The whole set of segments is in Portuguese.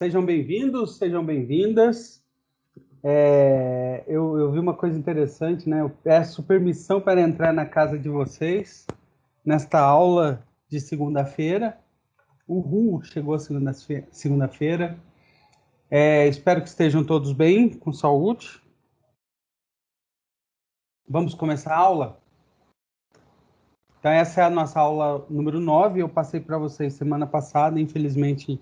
Sejam bem-vindos, sejam bem-vindas. Eu vi uma coisa interessante, né? Eu peço permissão para entrar na casa de vocês nesta aula de segunda-feira. Uhul, chegou a segunda-feira. Espero que estejam todos bem, com saúde. Vamos começar a aula? Então, essa é a nossa aula número 9. Eu passei para vocês semana passada, infelizmente.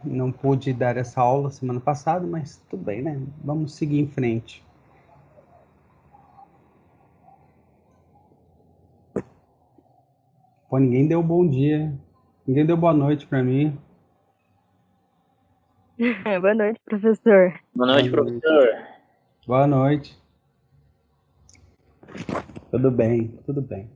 Não pude dar essa aula semana passada, mas tudo bem, né? Vamos seguir em frente. Pô, ninguém deu bom dia, ninguém deu boa noite para mim. Boa noite, professor. Boa Boa noite, noite. professor. Boa noite. Tudo bem, tudo bem.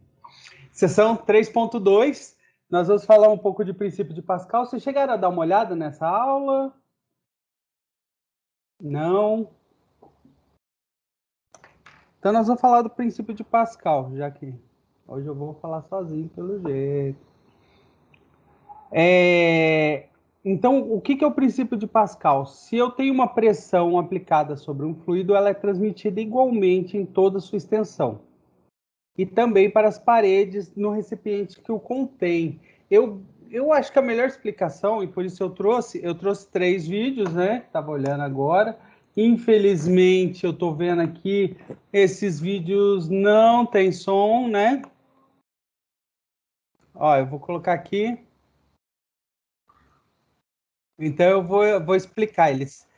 Sessão 3.2, nós vamos falar um pouco de princípio de Pascal. Vocês chegaram a dar uma olhada nessa aula? Não? Então nós vamos falar do princípio de Pascal, já que hoje eu vou falar sozinho pelo jeito. Então, o que é o princípio de Pascal? Se eu tenho uma pressão aplicada sobre um fluido, ela é transmitida igualmente em toda a sua extensão. E também para as paredes no recipiente que o contém. Eu acho que a melhor explicação, e por isso eu trouxe 3 vídeos, né? Estava olhando agora. Infelizmente, eu estou vendo aqui, esses vídeos não tem som, né? Ó, eu vou colocar aqui. Então, eu vou explicar eles.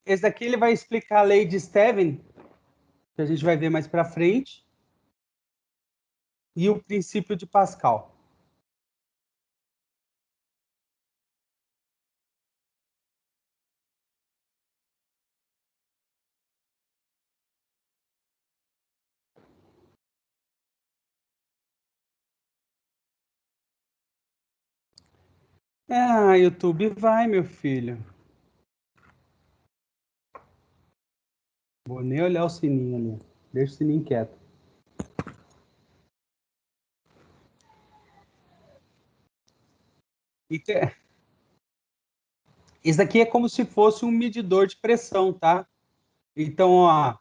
Esse daqui ele vai explicar a lei de Stevin, que a gente vai ver mais para frente, e o princípio de Pascal. Ah, YouTube vai, meu filho. Vou nem olhar o sininho ali. Deixa o sininho quieto. Isso daqui é como se fosse um medidor de pressão, tá? Então, ó,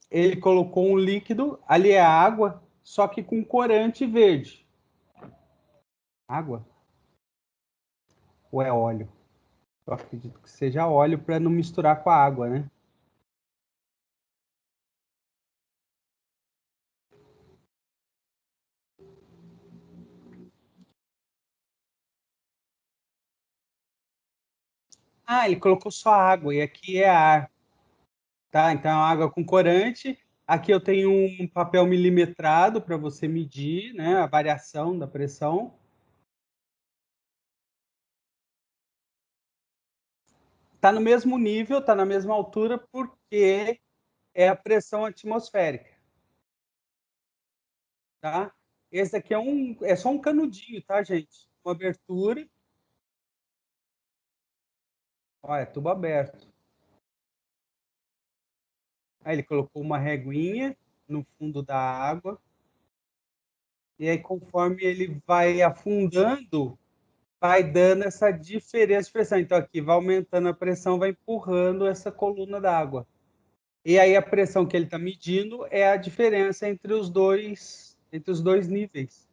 ele colocou um líquido, ali é água, só que com corante verde. Água? Ou é óleo? Eu acredito que seja óleo para não misturar com a água, né? Ah, ele colocou só água e aqui é ar. Tá? Então, água com corante. Aqui eu tenho um papel milimetrado para você medir, né, a variação da pressão. Está no mesmo nível, está na mesma altura, porque é a pressão atmosférica. Tá? Esse aqui é só um canudinho, tá, gente? Uma abertura. Olha, tubo aberto. Aí ele colocou uma reguinha no fundo da água. E aí, conforme ele vai afundando, vai dando essa diferença de pressão. Então, aqui vai aumentando a pressão, vai empurrando essa coluna d'água. E aí, a pressão que ele está medindo é a diferença entre os dois níveis.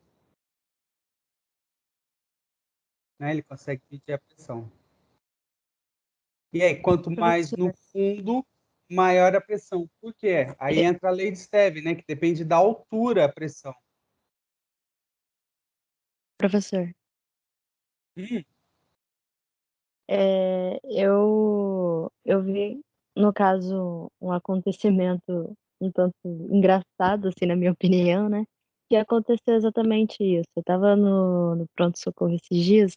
Né? Ele consegue medir a pressão. E aí, quanto mais no Professor, fundo, maior a pressão. Por quê? Aí entra a lei de Stevin, né? Que depende da altura a pressão. professor, Hum, eu vi, no caso, um acontecimento um tanto engraçado, assim, na minha opinião, né? Que aconteceu exatamente isso. Eu tava no pronto-socorro esses dias,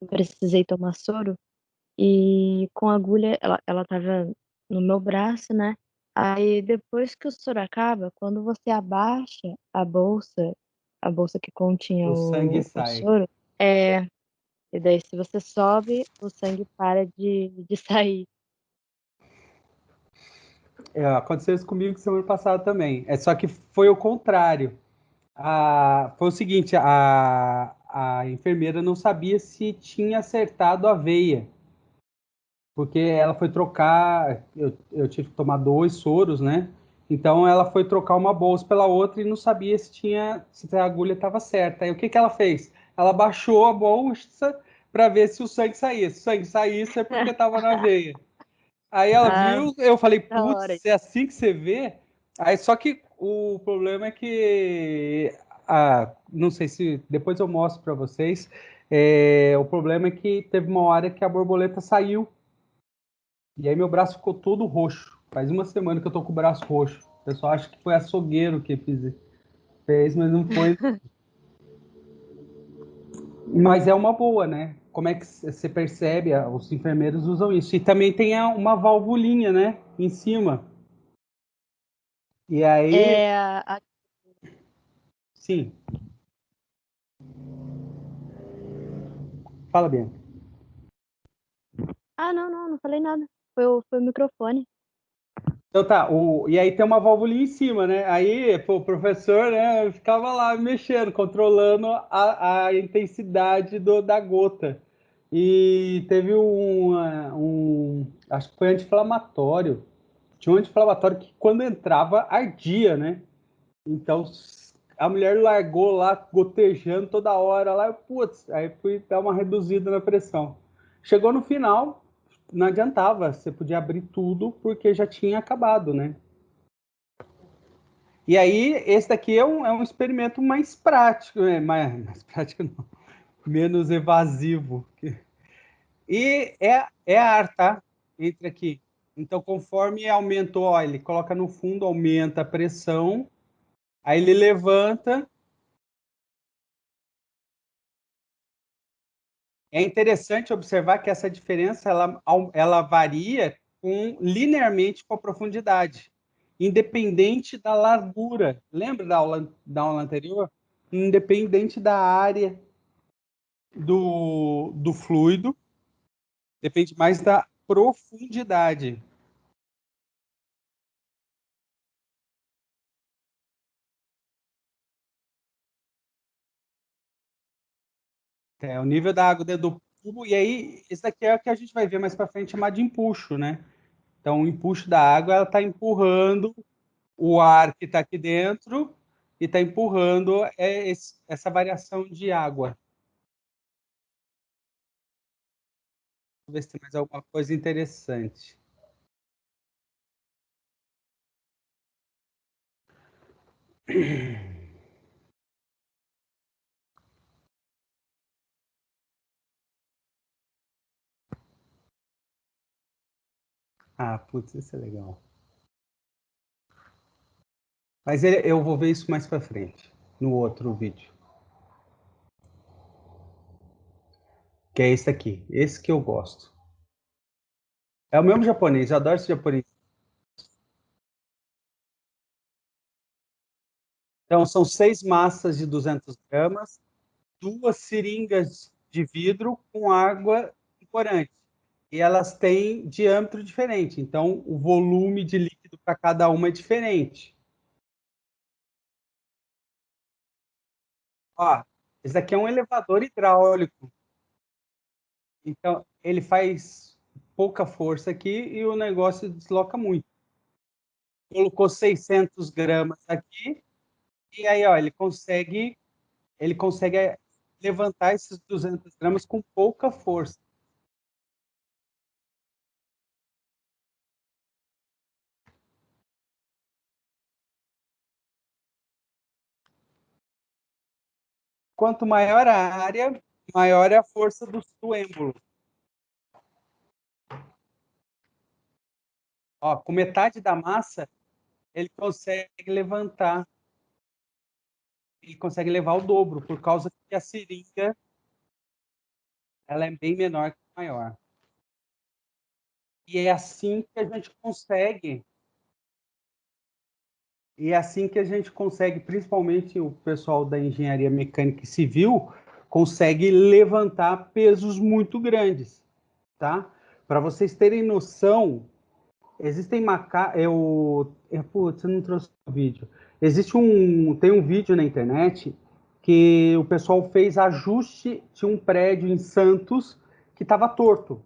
eu precisei tomar soro, e com a agulha, ela tava no meu braço, né? Aí, depois que o soro acaba, quando você abaixa a bolsa que continha o sangue o sai. soro, é. E daí, se você sobe, o sangue para de sair. Aconteceu isso comigo semana passada também. É só que foi o contrário. Foi o seguinte, a enfermeira não sabia se tinha acertado a veia, porque ela foi trocar, eu tive que tomar 2 soros, né? Então ela foi trocar uma bolsa pela outra e não sabia se a agulha estava certa. Aí o que que ela fez? Ela baixou a bolsa para ver se o sangue saía. Se o sangue saísse é porque estava na veia. Aí ela Ah, viu, eu falei, da hora. putz, é assim que você vê? Aí só que o problema é que, não sei se depois eu mostro para vocês, o problema é que teve uma hora que a borboleta saiu, e aí meu braço ficou todo roxo. Faz uma semana que eu tô com o braço roxo. O pessoal acha que foi açougueiro que fez, mas não foi. Mas é uma boa, né? Como é que você percebe? Os enfermeiros usam isso. E também tem uma valvulinha, né? Em cima. E aí, É, sim, fala bem. não falei nada. Foi o microfone. Então tá, e aí tem uma válvula em cima, né? Aí, pô, o professor, né, ficava lá mexendo, controlando a intensidade da gota. E teve acho que foi anti-inflamatório. Tinha um anti-inflamatório que quando entrava ardia, né? Então a mulher largou lá, gotejando toda hora lá, putz, aí fui dar uma reduzida na pressão. Chegou no final, não adiantava, você podia abrir tudo porque já tinha acabado, né? E aí, esse daqui é um experimento mais prático, né? Mais prático não, menos evasivo. E é ar, tá? Entra aqui. Então, conforme aumentou, ó, ele coloca no fundo, aumenta a pressão, aí ele levanta. É interessante observar que essa diferença ela varia linearmente com a profundidade, independente da largura. Lembra da aula anterior? Independente da área do fluido, depende mais da profundidade. É o nível da água dentro do tubo, e aí, esse daqui é o que a gente vai ver mais para frente, chamar de empuxo, né? Então, o empuxo da água, ela está empurrando o ar que está aqui dentro e está empurrando essa variação de água. Vamos ver se tem mais alguma coisa interessante. Ah, putz, isso é legal. Mas eu vou ver isso mais para frente, no outro vídeo. Que é esse aqui, esse que eu gosto. É o mesmo japonês, eu adoro esse japonês. Então, são 6 massas de 200 gramas, 2 seringas de vidro com água e corante. E elas têm diâmetro diferente, então o volume de líquido para cada uma é diferente. Ó, esse aqui é um elevador hidráulico, então ele faz pouca força aqui e o negócio desloca muito. Colocou 600 gramas aqui e aí, ó, ele consegue levantar esses 200 gramas com pouca força. Quanto maior a área, maior é a força do êmbolo. Ó, com metade da massa, ele consegue levantar, ele consegue levar o dobro, por causa que a seringa ela é bem menor que a maior. E é assim que a gente consegue, e é assim que a gente consegue, principalmente o pessoal da engenharia mecânica e civil, consegue levantar pesos muito grandes, tá? Para vocês terem noção, existem putz, você não trouxe o vídeo. Tem um vídeo na internet porque o pessoal fez ajuste, tinha um prédio em Santos que estava torto,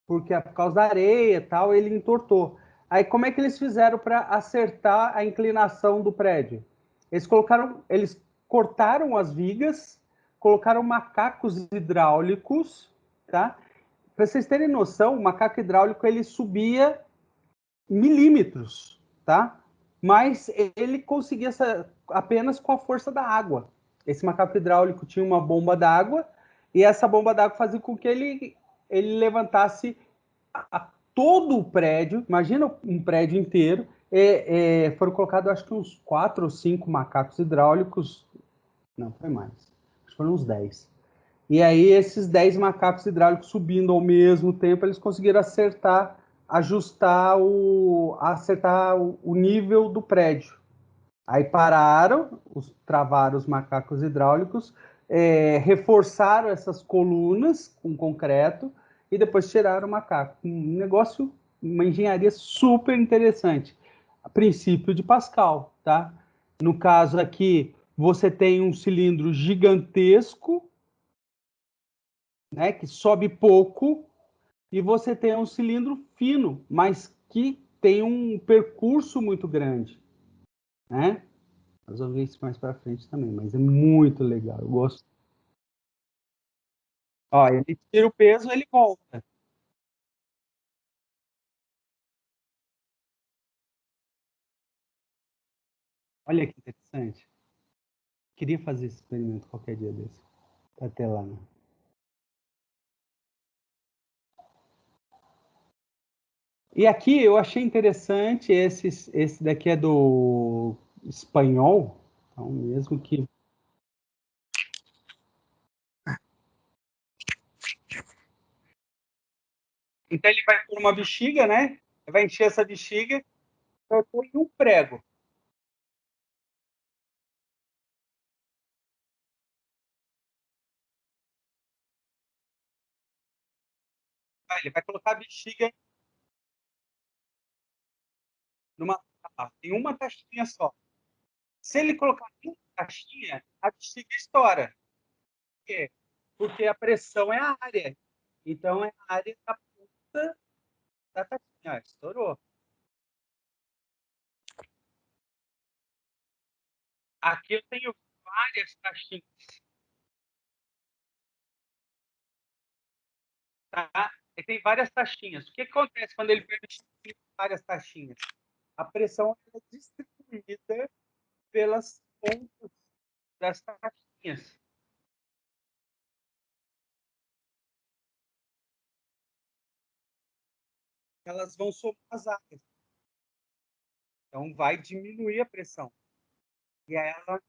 porque por causa da areia e tal, ele entortou. Aí como é que eles fizeram para acertar a inclinação do prédio? Eles cortaram as vigas, colocaram macacos hidráulicos, tá? Para vocês terem noção, o macaco hidráulico ele subia milímetros, tá? Mas ele conseguia apenas com a força da água. Esse macaco hidráulico tinha uma bomba d'água e essa bomba d'água fazia com que ele levantasse todo o prédio. Imagina um prédio inteiro. Foram colocados, acho que uns 4 ou 5 macacos hidráulicos. Não, foi mais. Acho que foram uns 10. E aí, esses 10 macacos hidráulicos subindo ao mesmo tempo, eles conseguiram acertar o nível do prédio. Aí pararam, travaram os macacos hidráulicos, reforçaram essas colunas com concreto e depois tiraram o macaco. Um negócio, uma engenharia super interessante. Princípio de Pascal, tá? No caso aqui, você tem um cilindro gigantesco, né, que sobe pouco, e você tem um cilindro fino, mas que tem um percurso muito grande, né? Nós vamos ver isso mais para frente também, mas é muito legal, eu gosto. Ó, ele tira o peso, ele volta. Olha que interessante. Queria fazer esse experimento qualquer dia desse. Até lá, né? E aqui eu achei interessante, esse daqui é do espanhol, então mesmo que... Então ele vai por uma bexiga, né? Vai encher essa bexiga, vai pôr em um prego. Ele vai colocar a bexiga numa em uma caixinha só. Se ele colocar em uma caixinha, a bexiga estoura. Por quê? Porque a pressão é a área. Então é a área da ponta da caixinha. Ah, estourou. Aqui eu tenho várias caixinhas, tá? E tem várias taxinhas. O que acontece quando ele permite várias taxinhas? A pressão é distribuída pelas pontas das taxinhas. Elas vão somar as áreas. Então vai diminuir a pressão. E aí ela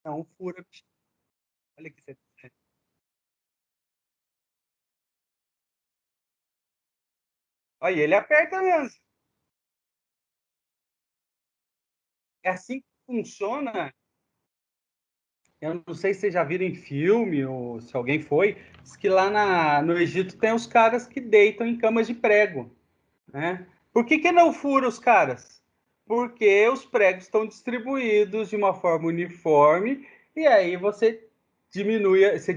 não fura. Olha que interessante. Olha, ele aperta mesmo. É assim que funciona. Eu não sei se vocês já viram em filme ou se alguém foi, diz que lá no Egito tem os caras que deitam em camas de prego, né? Por que não fura os caras? Porque os pregos estão distribuídos de uma forma uniforme e aí você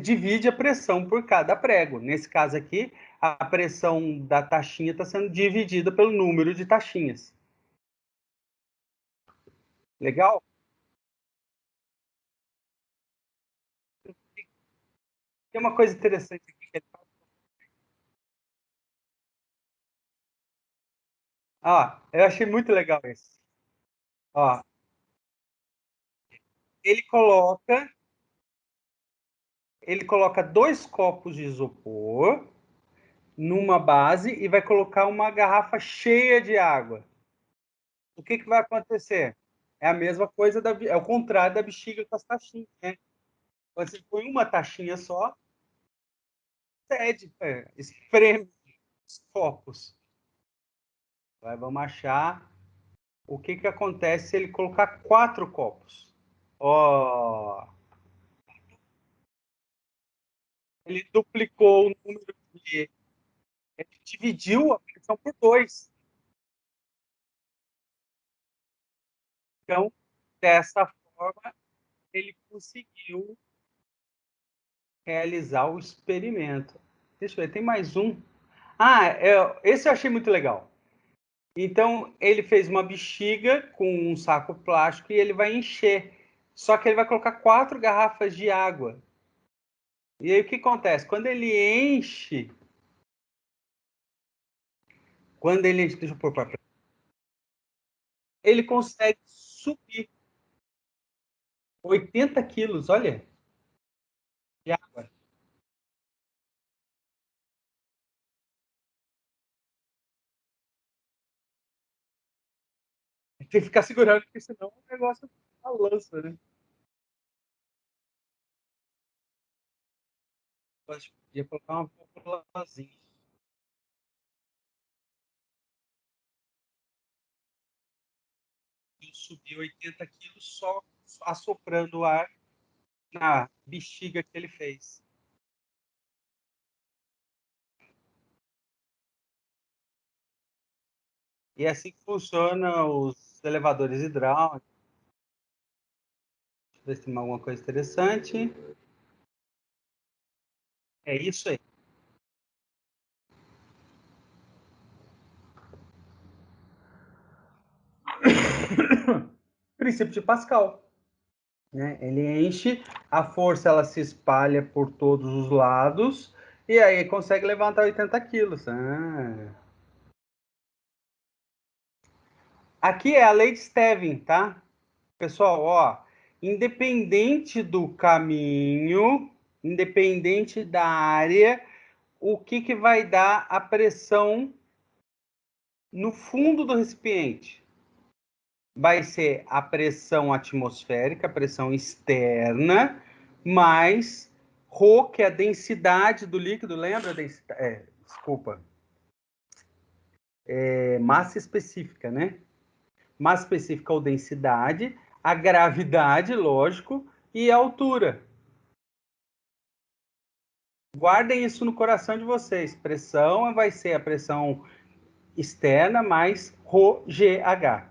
divide a pressão por cada prego. Nesse caso aqui, a pressão da taxinha está sendo dividida pelo número de taxinhas. Legal? Tem uma coisa interessante aqui que ele fala. Eu achei muito legal isso. Ó, ele coloca, ele coloca 2 copos de isopor numa base e vai colocar uma garrafa cheia de água. O que vai acontecer? É a mesma coisa, é o contrário da bexiga com as taxinhas, né? Quando você põe uma taxinha só, espreme os copos. Vamos achar o que acontece se ele colocar 4 copos. Ó, ele duplicou o número de... Ele dividiu a pressão por 2. Então, dessa forma, ele conseguiu realizar o experimento. Deixa eu ver, tem mais um. Esse eu achei muito legal. Então, ele fez uma bexiga com um saco plástico e ele vai encher. Só que ele vai colocar 4 garrafas de água. E aí, o que acontece? Deixa eu pôr para ele consegue subir 80 quilos, olha, de água. Tem que ficar segurando, porque senão o negócio balança, né? Eu acho que podia colocar uma populazinha. Eu subi 80 quilos só assoprando o ar na bexiga que ele fez. E é assim que funciona os elevadores hidráulicos. Deixa eu ver se tem alguma coisa interessante. É isso aí. Princípio de Pascal. Né? Ele enche, a força ela se espalha por todos os lados e aí consegue levantar 80 quilos. Aqui é a lei de Stevin, tá? Pessoal, ó, independente do caminho, independente da área, o que, que vai dar a pressão no fundo do recipiente? Vai ser a pressão atmosférica, a pressão externa, mais ρ, que é a densidade do líquido, lembra? Desculpa, massa específica, né? Massa específica ou densidade, a gravidade, lógico, e a altura. Guardem isso no coração de vocês. Pressão vai ser a pressão externa mais ρgh.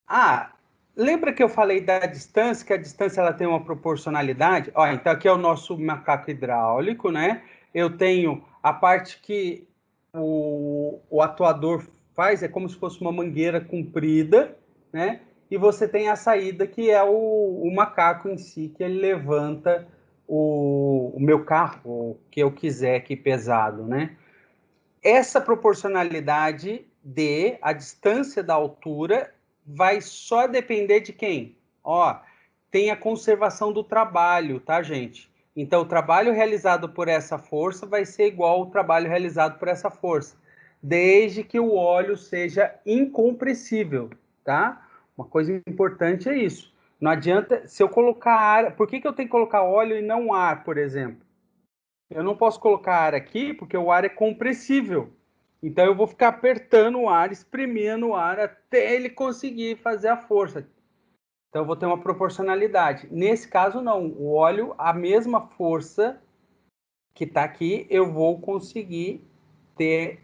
Ah, lembra que eu falei da distância, que a distância ela tem uma proporcionalidade? Ó, então aqui é o nosso macaco hidráulico, né? Eu tenho a parte que o atuador faz, é como se fosse uma mangueira comprida, né? E você tem a saída que é o macaco em si, que ele levanta o meu carro, o que eu quiser que pesado, né? Essa proporcionalidade de a distância da altura vai só depender de quem? Ó, tem a conservação do trabalho, tá, gente? Então, o trabalho realizado por essa força vai ser igual ao trabalho realizado por essa força, desde que o óleo seja incompressível, tá? Uma coisa importante é isso. Não adianta, se eu colocar ar, por que eu tenho que colocar óleo e não ar, por exemplo? Eu não posso colocar ar aqui porque o ar é compressível. Então eu vou ficar apertando o ar, espremendo o ar até ele conseguir fazer a força. Então eu vou ter uma proporcionalidade. Nesse caso não, o óleo, a mesma força que está aqui, eu vou conseguir ter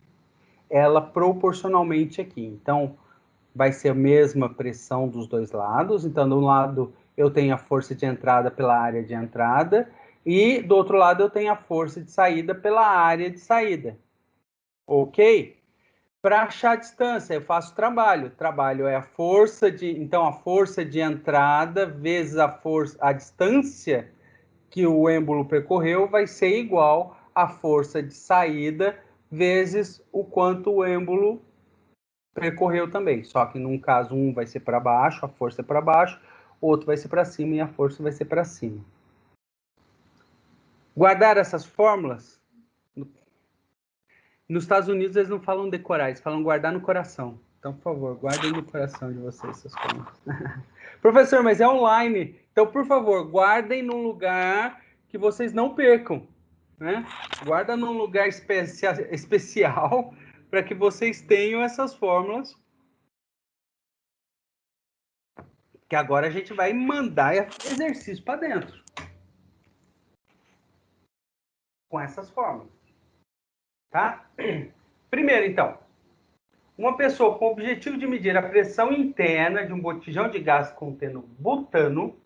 ela proporcionalmente aqui. Então vai ser a mesma pressão dos dois lados. Então, de um lado eu tenho a força de entrada pela área de entrada e do outro lado eu tenho a força de saída pela área de saída. Ok? Para achar a distância, eu faço trabalho. Trabalho é a força de, então a força de entrada vezes a distância que o êmbolo percorreu vai ser igual à força de saída vezes o quanto o êmbolo percorreu também. Só que num caso um vai ser para baixo, a força é para baixo, o outro vai ser para cima e a força vai ser para cima. Guardar essas fórmulas? Nos Estados Unidos eles não falam decorar, eles falam guardar no coração. Então, por favor, guardem no coração de vocês essas fórmulas. Professor, mas é online. Então, por favor, guardem num lugar que vocês não percam. Né? Guarda num lugar especial para que vocês tenham essas fórmulas. Que agora a gente vai mandar exercício para dentro. Com essas fórmulas. Tá? Primeiro, então, uma pessoa com o objetivo de medir a pressão interna de um botijão de gás contendo butano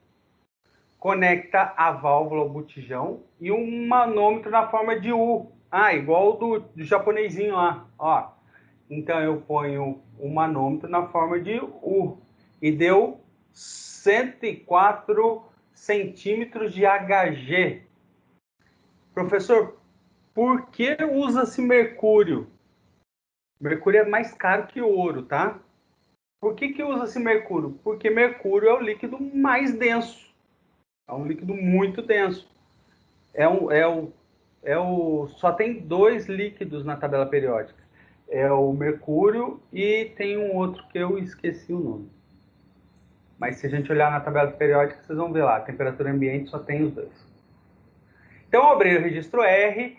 conecta a válvula ao botijão e um manômetro na forma de U. Ah, igual do japonesinho lá, ó. Então eu ponho o manômetro na forma de U e deu 104 centímetros de Hg. Professor, por que usa-se mercúrio? Mercúrio é mais caro que ouro, tá? Por que usa-se mercúrio? Porque mercúrio é o líquido mais denso. É um líquido muito denso. Só tem dois líquidos na tabela periódica. É o mercúrio e tem um outro que eu esqueci o nome. Mas se a gente olhar na tabela periódica, vocês vão ver lá, a temperatura ambiente só tem os dois. Então, ao abrir o registro R,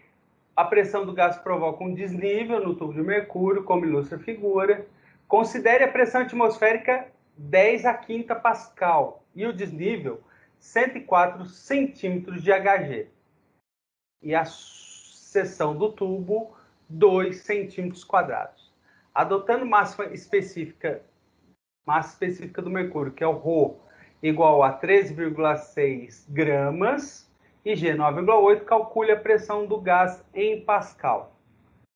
a pressão do gás provoca um desnível no tubo de mercúrio, como ilustra a figura. Considere a pressão atmosférica 10 a quinta pascal e o desnível 104 centímetros de Hg. E a seção do tubo 2 centímetros quadrados. Adotando massa específica do mercúrio, que é o Rho, igual a 13,6 gramas, e G 9,8, calcule a pressão do gás em pascal.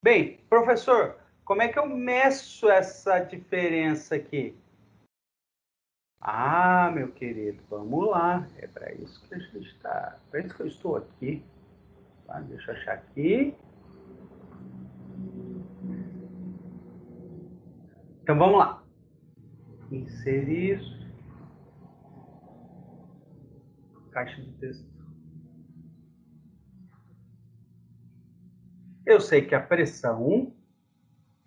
Bem, professor, como é que eu meço essa diferença aqui? Ah, meu querido, vamos lá. É para isso que a gente está. Para isso que eu estou aqui. Tá? Deixa eu achar aqui. Então vamos lá. Inserir. Caixa de texto. Eu sei que a pressão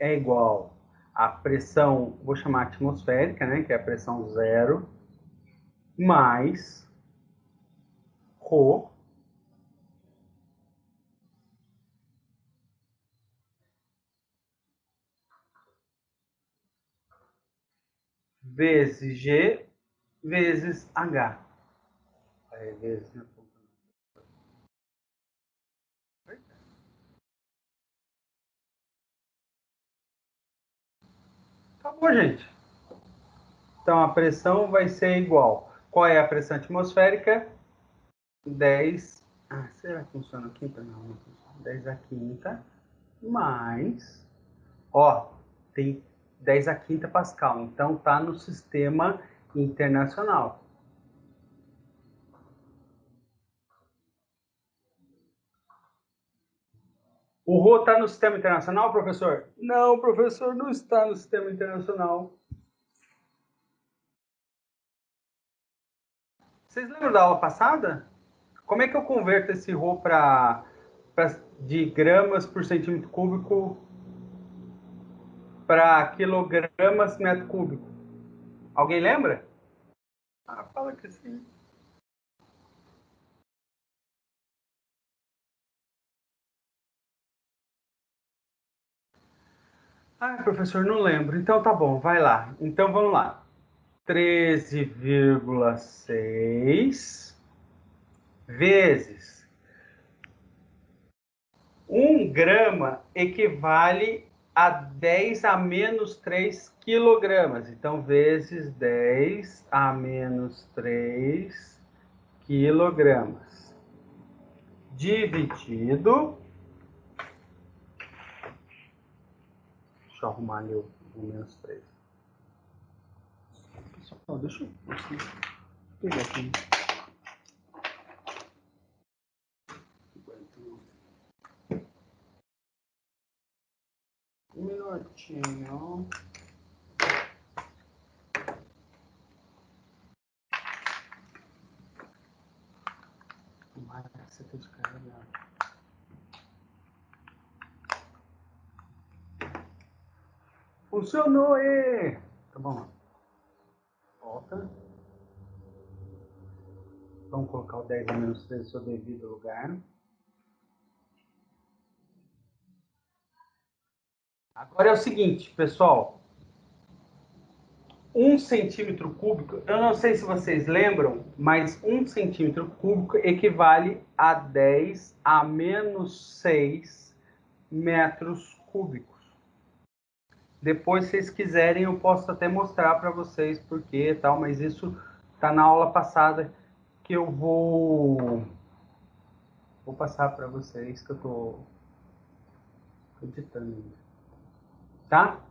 é igual à pressão, vou chamar atmosférica, né, que é a pressão zero, mais Rho vezes G vezes H. Vezes... Acabou, gente. Então a pressão vai ser igual. Qual é a pressão atmosférica? 10. Ah, será que funciona a quinta? Não, não funciona. 10 a quinta mais. Ó, tem 10 a quinta pascal. Então tá no sistema internacional. O Rho está no sistema internacional, professor? Não, professor, não está no sistema internacional. Vocês lembram da aula passada? Como é que eu converto esse Rho de gramas por centímetro cúbico para quilogramas metro cúbico? Alguém lembra? Ah, fala que sim. Ah, professor, não lembro. Então tá bom, vai lá. Então vamos lá. 13,6 vezes 1 grama equivale a 10 a menos 3 quilogramas. Então, vezes 10 a menos 3 quilogramas. Dividido. Deixa eu arrumar ali o menos 3. Pessoal, deixa eu pegar aqui. Um minutinho. Você tem que carregar. Funcionou, e tá bom. Volta. Vamos colocar o 10 a menos 3 no seu devido lugar. Agora é o seguinte, pessoal. 1 centímetro cúbico, eu não sei se vocês lembram, mas 1 centímetro cúbico equivale a 10 a menos 6 metros cúbicos. Depois, se vocês quiserem, eu posso até mostrar para vocês por quê e tal, mas isso está na aula passada que eu vou passar para vocês que eu estou editando, tá?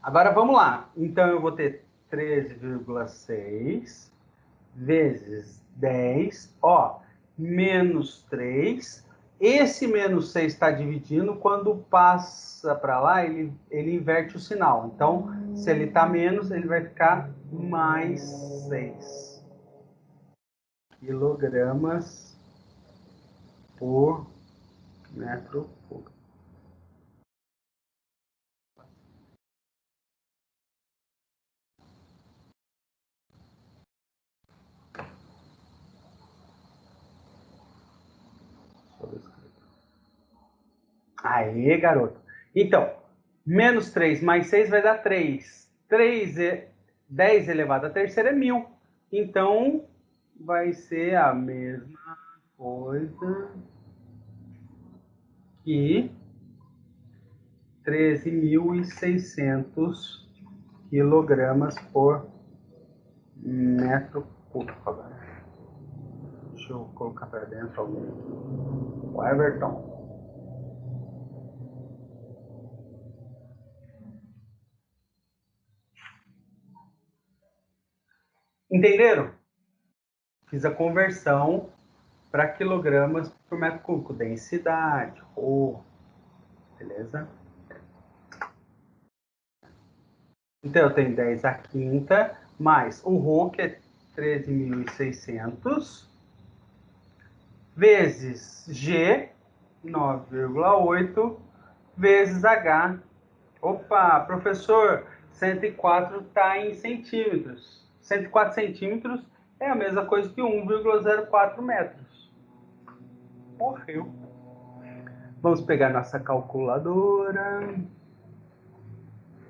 Agora vamos lá. Então eu vou ter 13,6 vezes 10, ó, menos 3. Esse menos 6 está dividindo, quando passa para lá, ele inverte o sinal. Então, se ele está menos, ele vai ficar mais 6 quilogramas por metro cúbico. Aê, garoto. Então, menos 3 mais 6 vai dar 3. 10 elevado à terceira é 1000. Então, vai ser a mesma coisa que 13.600 quilogramas por metro cúbico. Agora. Deixa eu colocar para dentro algum. O Everton. Entenderam? Fiz a conversão para quilogramas por metro cúbico. Densidade, Rho, beleza? Então eu tenho 10 a quinta, mais o Rho, que é 13.600, vezes G, 9,8, vezes H. Opa, professor, 104 está em centímetros. 104 centímetros é a mesma coisa que 1,04 metros. Morreu. Vamos pegar nossa calculadora.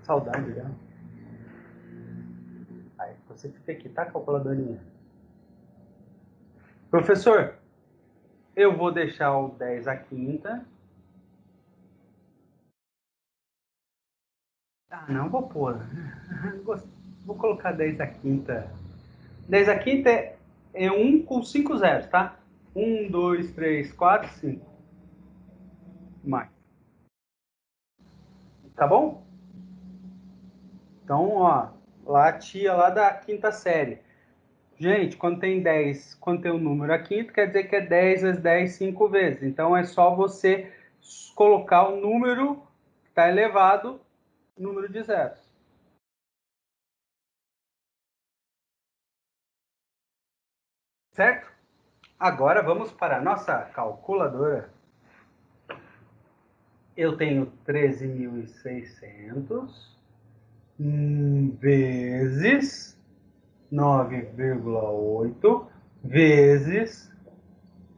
Saudade dela. Aí, você fica aqui, tá, calculadorinha? Professor, eu vou deixar o 10 a quinta. Ah, não, vou pôr. Vou colocar 10 a quinta. 10 a quinta é 1 com 5 zeros, tá? 1, 2, 3, 4, 5. Mais. Tá bom? Então, ó, lá a tia lá da quinta série. Gente, quando tem 10, quando tem um número a quinta, quer dizer que é 10 vezes 10, 5 vezes. Então, é só você colocar o número que está elevado, número de zeros. Certo? Agora vamos para a nossa calculadora. Eu tenho 13.600 vezes 9,8 vezes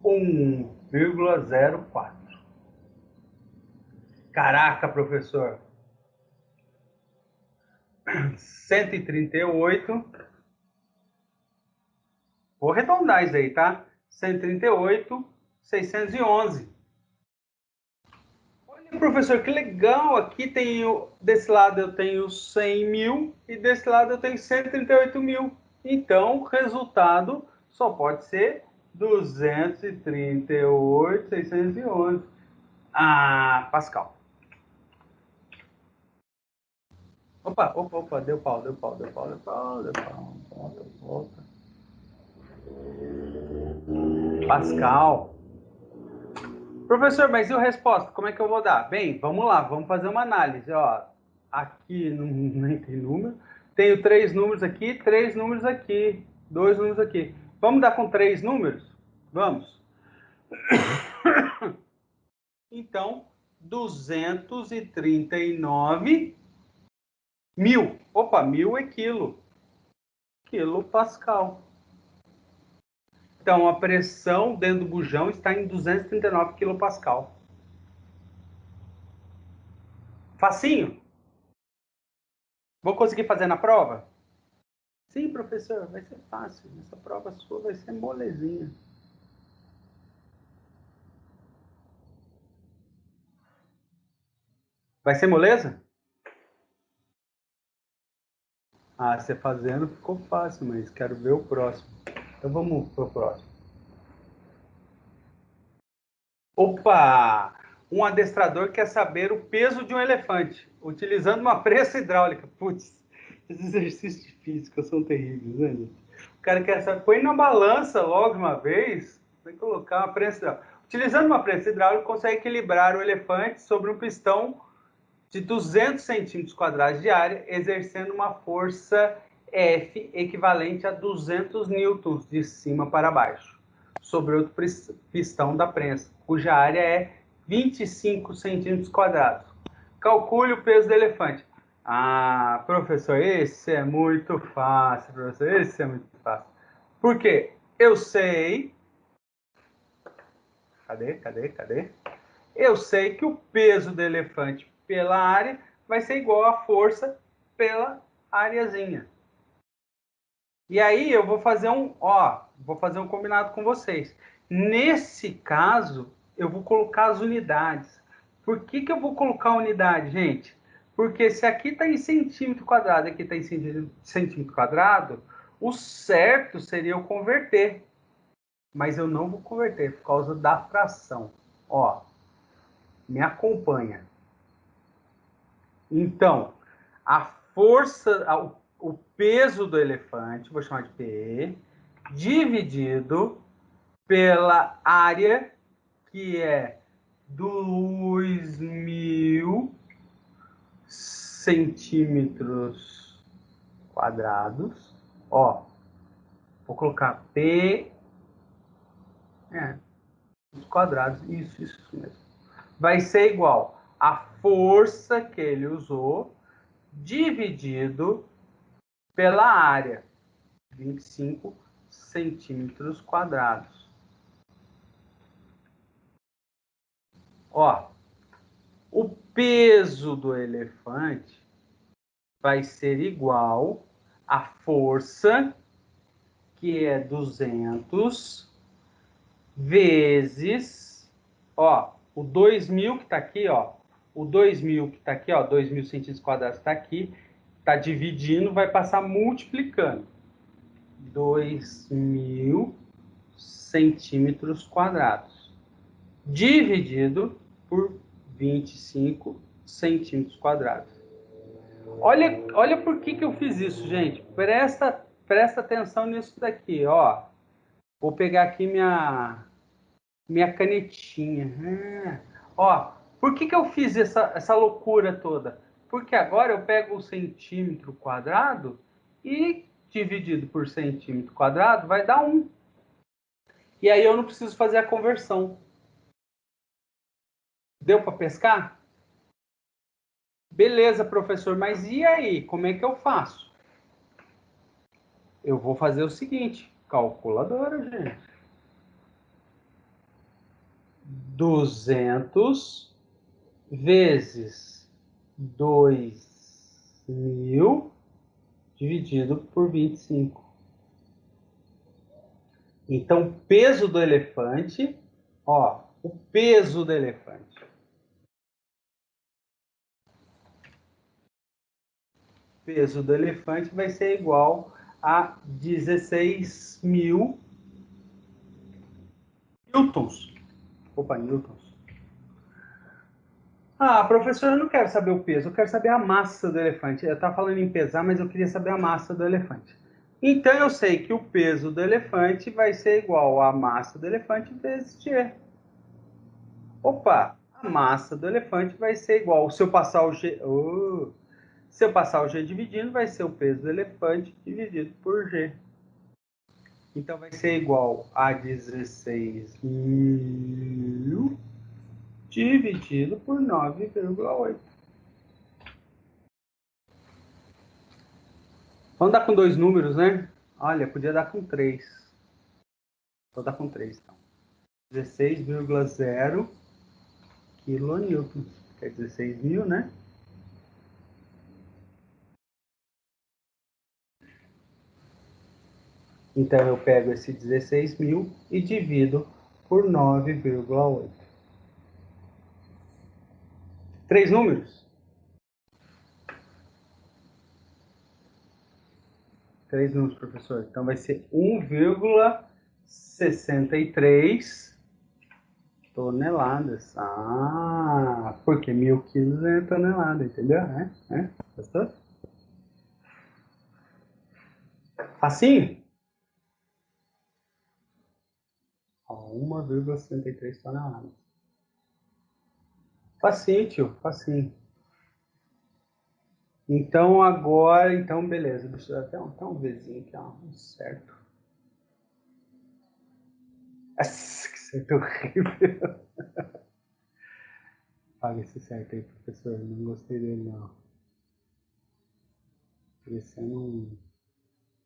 1,04. Caraca, professor. 138. Vou arredondar isso aí, tá? 138.611. Olha, professor, que legal. Aqui tenho, desse lado eu tenho 100 mil e desse lado eu tenho 138 mil. Então, o resultado só pode ser 238.611. Ah, Pascal. Opa, opa, opa, deu pau, deu pau, deu pau, deu pau, deu pau. Volta, volta. Pascal. Professor, mas e a resposta? Como é que eu vou dar? Bem, vamos lá, vamos fazer uma análise. Ó, aqui não, nem tem número. Tenho 3 números aqui, 3 números aqui, 2 números aqui. Vamos dar com 3 números? Vamos. Então, 239 mil. Opa, mil é quilo. Quilo Pascal. Então, a pressão dentro do bujão está em 239 quilopascal. Facinho? Vou conseguir fazer na prova? Sim, professor, vai ser fácil. Essa prova sua vai ser molezinha. Vai ser moleza? Ah, você fazendo ficou fácil, mas quero ver o próximo. Então vamos pro próximo. Opa! Um adestrador quer saber o peso de um elefante, utilizando uma prensa hidráulica. Putz, esses exercícios de física são terríveis, né, gente? O cara quer saber, põe na balança logo de uma vez, vai colocar uma prensa hidráulica. Utilizando uma prensa hidráulica, consegue equilibrar o elefante sobre um pistão de 200 centímetros quadrados de área, exercendo uma força F equivalente a 200 newtons de cima para baixo, sobre outro pistão da prensa, cuja área é 25 centímetros quadrados. Calcule o peso do elefante. Ah, professor, esse é muito fácil, professor, esse é muito fácil. Por quê? Eu sei... Cadê? Eu sei que o peso do elefante pela área vai ser igual à força pela areazinha. E aí eu vou fazer um combinado com vocês. Nesse caso, eu vou colocar as unidades. Por que eu vou colocar a unidade, gente? Porque se aqui está em centímetro quadrado e aqui está em centímetro quadrado, o certo seria eu converter. Mas eu não vou converter por causa da fração. Ó, me acompanha. Então, a força, o peso do elefante, vou chamar de P, dividido pela área, que é 2.000 centímetros quadrados. Ó, vou colocar P, os quadrados, isso mesmo. Vai ser igual a força que ele usou dividido pela área, 25 centímetros quadrados. Ó, o peso do elefante vai ser igual à força, que é 200, vezes, ó, o 2.000 que está aqui, ó, o 2.000 que está aqui, ó, 2.000 centímetros quadrados está aqui, está dividindo, vai passar multiplicando. 2.000 centímetros quadrados, dividido por 25 centímetros quadrados. Olha por que eu fiz isso, gente. Presta atenção nisso daqui, ó. Vou pegar aqui minha canetinha. Ó, por que eu fiz essa loucura toda? Porque agora eu pego o centímetro quadrado e dividido por centímetro quadrado vai dar 1. E aí eu não preciso fazer a conversão. Deu para pescar? Beleza, professor, mas e aí? Como é que eu faço? Eu vou fazer o seguinte, calculadora, gente. 200 vezes 2.000 dividido por 25. Então, peso do elefante, ó, o peso do elefante. Peso do elefante vai ser igual a 16.000 newtons. Opa, newtons. Ah, professor, eu não quero saber o peso, eu quero saber a massa do elefante. Eu estava falando em pesar, mas eu queria saber a massa do elefante. Então eu sei que o peso do elefante vai ser igual à massa do elefante vezes G. Opa, a massa do elefante vai ser igual. Se eu passar o G. Se eu passar o G dividindo, vai ser o peso do elefante dividido por G. Então vai ser igual a 16.000 dividido por 9,8. Vamos dar com 2 números, né? Olha, podia dar com 3. Vou dar com 3, então. 16,0 quilonewtons. Que é 16.000, né? Então eu pego esse 16.000 e divido por 9,8. 3 números? 3 minutos, professor. Então vai ser 1,63 toneladas. Ah, porque 1.000 quilos é tonelada, entendeu? Gostou? Facinho? Ó, 1,63 toneladas. Facinho, tio, facinho. Então agora, então beleza. Deixa eu até um Vzinho aqui, ó, certo. Nossa, que certo horrível. Paga esse certo aí, professor. Não gostei dele, não. Parecendo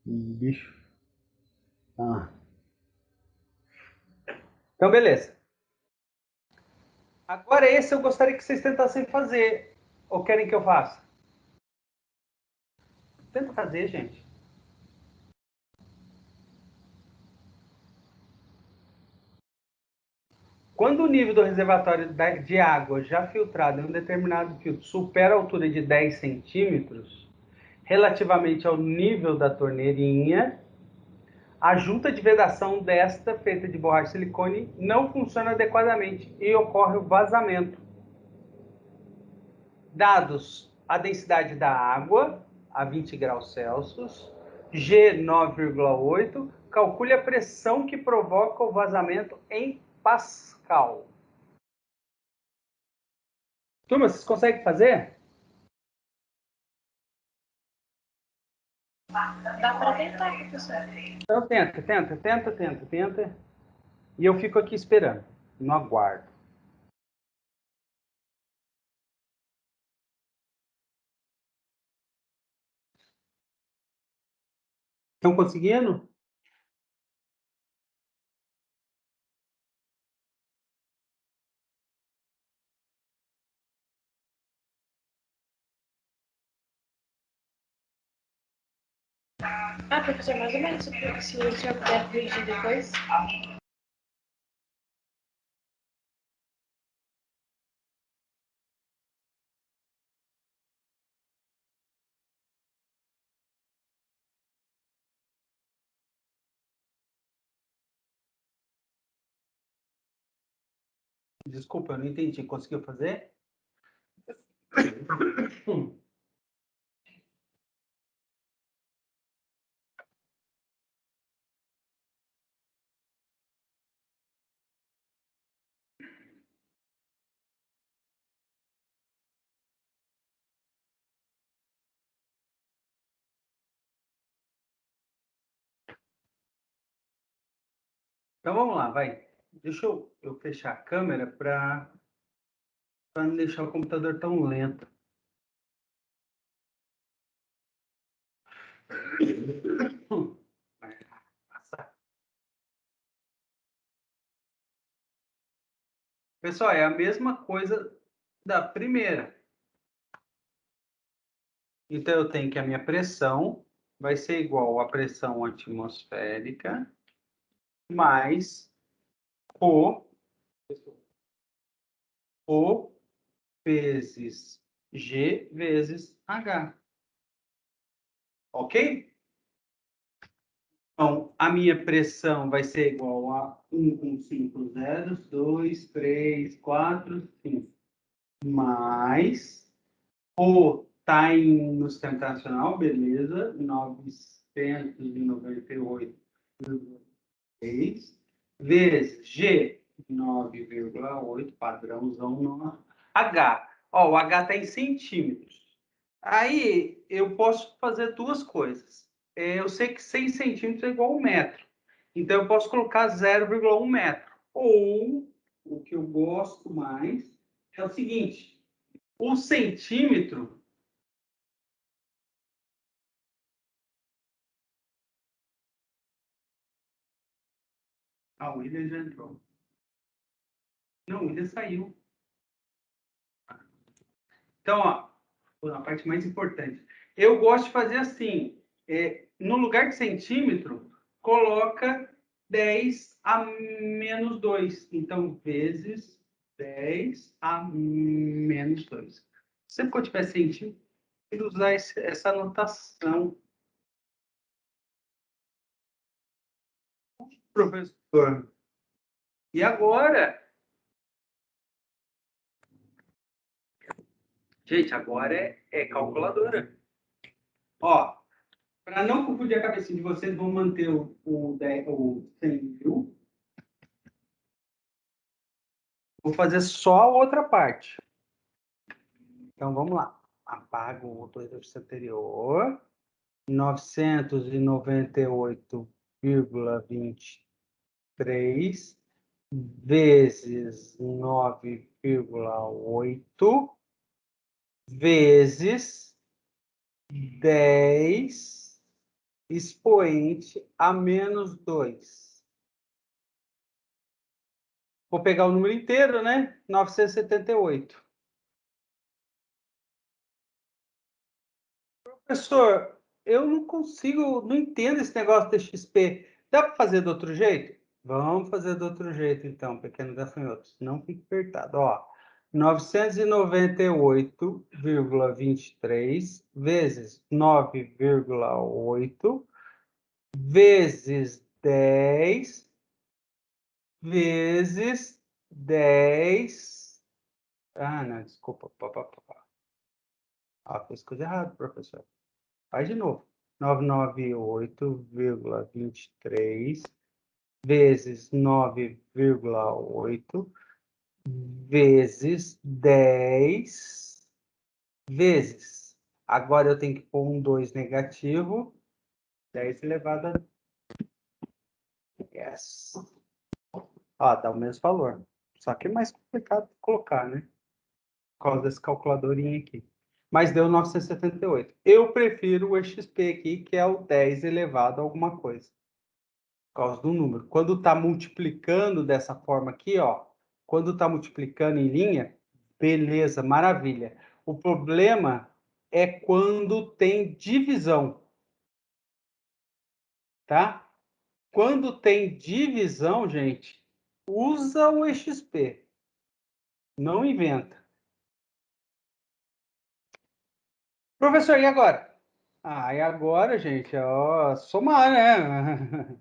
um bicho. Ah. Então, beleza. Agora esse eu gostaria que vocês tentassem fazer. Ou querem que eu faça? Tenta fazer, gente. Quando o nível do reservatório de água já filtrado em um determinado filtro supera a altura de 10 centímetros, relativamente ao nível da torneirinha, a junta de vedação desta, feita de borracha de silicone, não funciona adequadamente e ocorre o vazamento. Dados a densidade da água a 20 graus Celsius, G 9,8, calcule a pressão que provoca o vazamento em Pascal. Turma, vocês conseguem fazer? Dá para tentar, professor. Então tenta. E eu fico aqui esperando, no aguardo. Estão conseguindo? Ah, professor, mais ou menos, se o senhor puder corrigir depois. Desculpa, eu não entendi. Conseguiu fazer? Então vamos lá, vai. Deixa eu fechar a câmera para não deixar o computador tão lento. Vai passar. Pessoal, é a mesma coisa da primeira. Então eu tenho que a minha pressão vai ser igual à pressão atmosférica mais O vezes G vezes H. Ok? Então, a minha pressão vai ser igual a 1 com 5 zeros, 2, 3, 4, 5. Mais o está no sistema internacional, beleza, 998,6 vezes G, 9,8, padrãozão nosso. H, ó, o H está em centímetros. Aí eu posso fazer duas coisas. Eu sei que 100 centímetros é igual a 1 metro. Então eu posso colocar 0,1 metro. Ou, o que eu gosto mais, é o seguinte: o centímetro. Ah, o William já entrou. Não, o William saiu. Então, ó, a parte mais importante. Eu gosto de fazer assim: no lugar de centímetro, coloca 10 a menos 2. Então, vezes 10 a menos 2. Sempre que eu tiver centímetro, eu usar essa anotação. professor. E agora? Gente, agora é calculadora. Ó, para não confundir a cabeça de vocês, vou manter o 100 mil. Vou fazer só a outra parte. Então, vamos lá. Apago o exercício anterior. 998,23 vezes 9,8 vezes 10 expoente a menos 2. Vou pegar o número inteiro, né? 978. Professor, eu não consigo, não entendo esse negócio de XP. Dá para fazer de outro jeito? Vamos fazer de outro jeito, então, pequenos gafanhotos. Não fique apertado. Ó, 998,23 vezes 9,8 vezes 10 vezes 10. Ah, não, desculpa. Ah, fiz coisa errada, professor. Faz de novo. 998,23 vezes 9,8 vezes 10 vezes. Agora eu tenho que pôr um 2 negativo. 10 elevado a... Yes. Ó, dá o mesmo valor. Só que é mais complicado de colocar, né? Por causa desse calculadorinho aqui. Mas deu 978. Eu prefiro o EXP aqui, que é o 10 elevado a alguma coisa. Por causa do número. Quando está multiplicando dessa forma aqui, ó. Quando está multiplicando em linha, beleza, maravilha. O problema é quando tem divisão. Tá? Quando tem divisão, gente, usa o EXP. Não inventa. Professor, e agora? Ah, e agora, gente, ó, somar, né?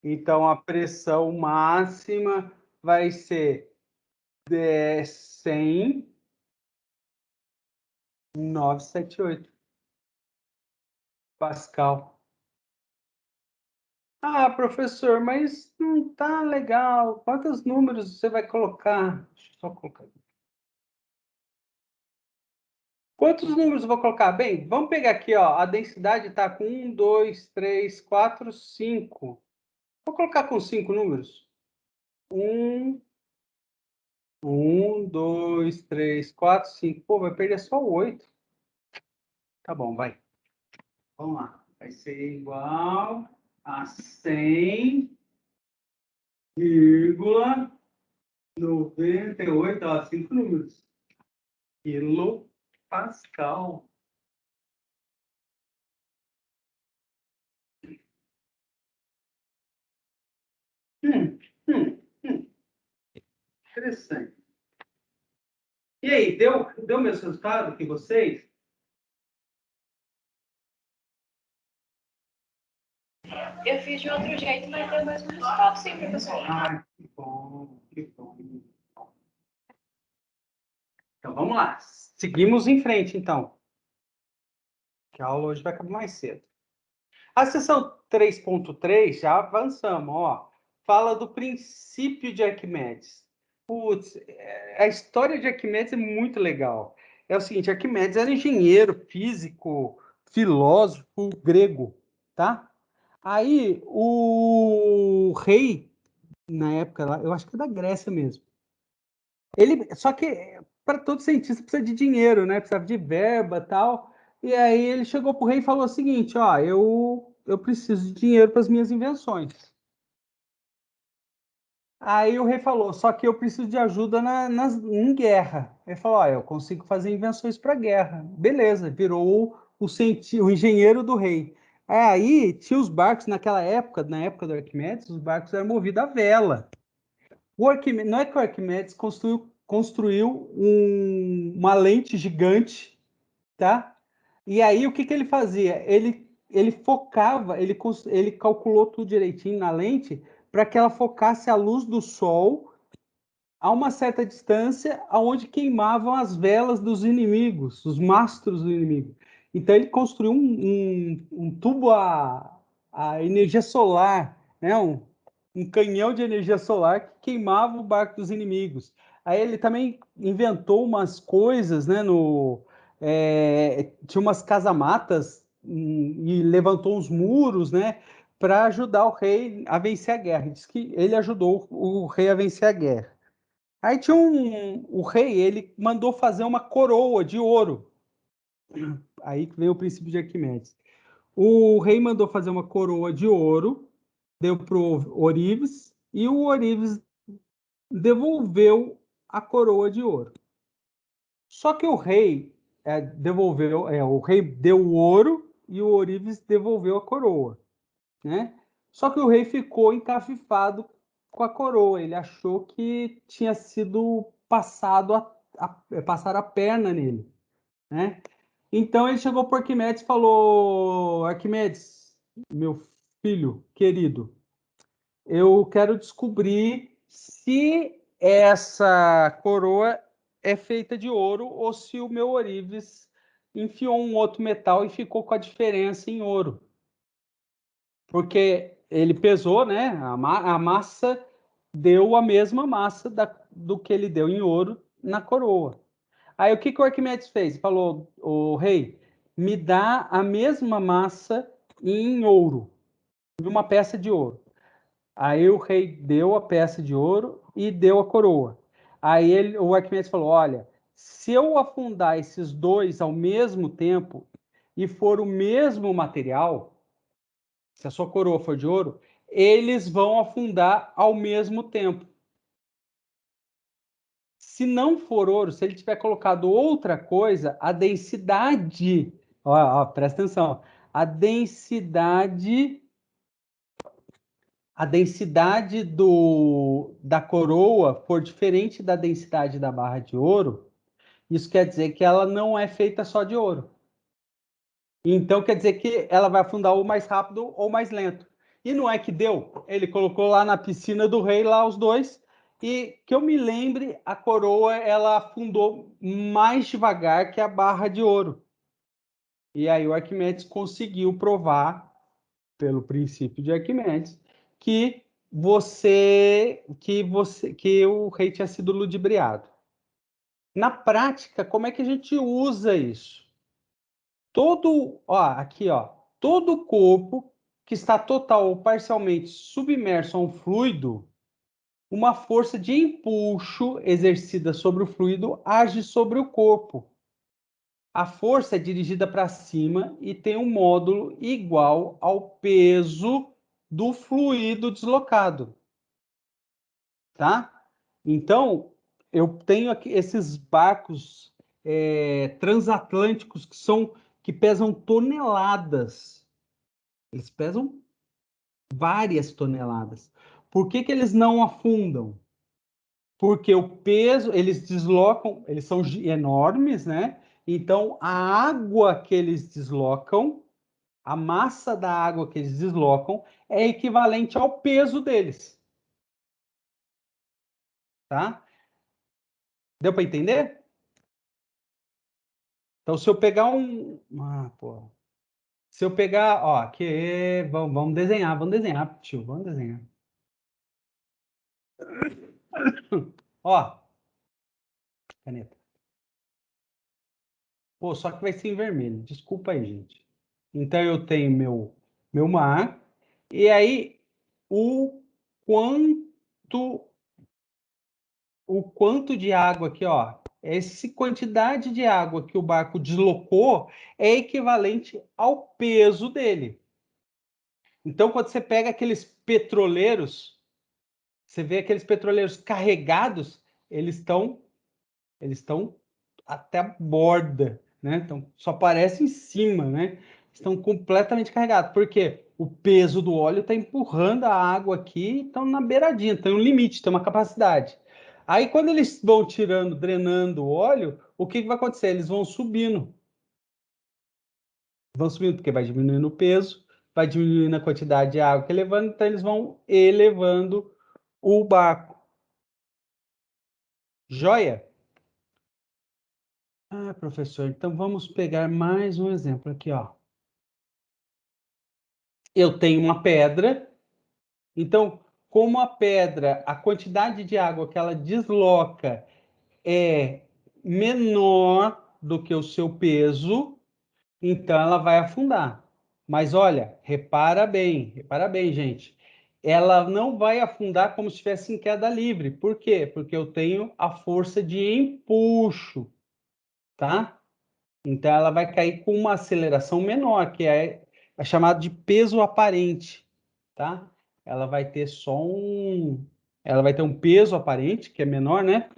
Então, a pressão máxima vai ser 100, 978 Pascal. Ah, professor, mas não tá legal. Quantos números você vai colocar? Deixa eu só colocar. Quantos números eu vou colocar? Bem, vamos pegar aqui, ó. A densidade está com 1, 2, 3, 4, 5. Vou colocar com 5 números. 1, 2, 3, 4, 5. Pô, vai perder só 8. Tá bom, vai. Vamos lá. Vai ser igual a 100,98. Ó, 5 números. Quilo Pascal. Hum, hum, hum. Interessante. E aí, deu o mesmo resultado que vocês? Eu fiz de outro jeito, mas deu o mesmo resultado, sim, professor. Ah, que bom, que bom. Então, vamos lá. Seguimos em frente, então. Que a aula hoje vai acabar mais cedo. A seção 3.3, já avançamos, ó. Fala do princípio de Arquimedes. Putz, a história de Arquimedes é muito legal. É o seguinte, Arquimedes era engenheiro, físico, filósofo grego, tá? Aí, o rei, na época, lá, eu acho que é da Grécia mesmo. Só que, para todo cientista, precisa de dinheiro, né? Precisa de verba e tal. E aí ele chegou para o rei e falou o seguinte, ó, eu preciso de dinheiro para as minhas invenções. Aí o rei falou, só que eu preciso de ajuda em guerra. Ele falou, ó, eu consigo fazer invenções para guerra. Beleza, virou o engenheiro do rei. Aí tinha os barcos naquela época, na época do Arquimedes, os barcos eram movidos a vela. Não é que o Arquimedes construiu uma lente gigante, tá? E aí o que ele fazia? Ele focava, ele calculou tudo direitinho na lente para que ela focasse a luz do sol a uma certa distância, aonde queimavam as velas dos inimigos, os mastros do inimigo. Então ele construiu um tubo a energia solar, né? Um canhão de energia solar que queimava o barco dos inimigos. Aí ele também inventou umas coisas, né? Tinha umas casamatas e levantou uns muros, né? Para ajudar o rei a vencer a guerra. Diz que ele ajudou o rei a vencer a guerra. Aí tinha o rei, ele mandou fazer uma coroa de ouro. Aí veio o princípio de Arquimedes. O rei mandou fazer uma coroa de ouro, deu para o Orives, e o Orives devolveu a coroa de ouro. Só que o rei o rei deu o ouro e o Orives devolveu a coroa, né? Só que o rei ficou encafifado com a coroa. Ele achou que tinha sido passar a perna nele, né? Então ele chegou para Arquimedes e falou: Arquimedes, meu filho querido, eu quero descobrir se essa coroa é feita de ouro ou se o meu Orives enfiou um outro metal e ficou com a diferença em ouro. Porque ele pesou, né? A massa deu a mesma massa do que ele deu em ouro na coroa. Aí o que o Arquimedes fez? Falou: o rei, me dá a mesma massa em ouro, em uma peça de ouro. Aí o rei deu a peça de ouro e deu a coroa. Aí o Arquimedes falou: olha, se eu afundar esses dois ao mesmo tempo e for o mesmo material, se a sua coroa for de ouro, eles vão afundar ao mesmo tempo. Se não for ouro, se ele tiver colocado outra coisa, a densidade, presta atenção, a densidade da coroa for diferente da densidade da barra de ouro, isso quer dizer que ela não é feita só de ouro. Então quer dizer que ela vai afundar ou mais rápido ou mais lento. E não é que deu. Ele colocou lá na piscina do rei, lá os dois, e que eu me lembre, a coroa ela afundou mais devagar que a barra de ouro. E aí o Arquimedes conseguiu provar, pelo princípio de Arquimedes, que o rei tinha sido ludibriado. Na prática, como é que a gente usa isso? Todo corpo que está total ou parcialmente submerso a um fluido, uma força de empuxo exercida sobre o fluido age sobre o corpo. A força é dirigida para cima e tem um módulo igual ao peso do fluido deslocado, tá? Então, eu tenho aqui esses barcos transatlânticos que pesam toneladas. Eles pesam várias toneladas. Por que eles não afundam? Porque o peso, eles deslocam, eles são enormes, né? Então, a água que eles deslocam, a massa da água que eles deslocam, é equivalente ao peso deles. Tá? Deu para entender? Então, se eu pegar Se eu pegar, ó, aqui, vamos desenhar, tio, vamos desenhar. Ó, caneta. Pô, só que vai ser em vermelho. Desculpa aí, gente. Então eu tenho meu mar. E aí o quanto de água aqui, ó. Essa quantidade de água que o barco deslocou é equivalente ao peso dele. Então, quando você pega aqueles petroleiros, você vê aqueles petroleiros carregados, eles estão até a borda, né? Então, só aparece em cima, né? Estão completamente carregados, porque o peso do óleo está empurrando a água aqui, estão na beiradinha, tem um limite, tem uma capacidade. Aí, quando eles vão tirando, drenando o óleo, o que vai acontecer? Eles vão subindo, porque vai diminuindo o peso, vai diminuindo a quantidade de água que elevando, então eles vão elevando o barco. Joia? Ah, professor, então vamos pegar mais um exemplo aqui, ó. Eu tenho uma pedra, então, como a pedra, a quantidade de água que ela desloca é menor do que o seu peso, então ela vai afundar. Mas olha, repara bem, gente. Ela não vai afundar como se estivesse em queda livre. Por quê? Porque eu tenho a força de empuxo, tá? Então ela vai cair com uma aceleração menor, que é chamada de peso aparente, tá? Ela vai ter só ela vai ter um peso aparente, que é menor, né?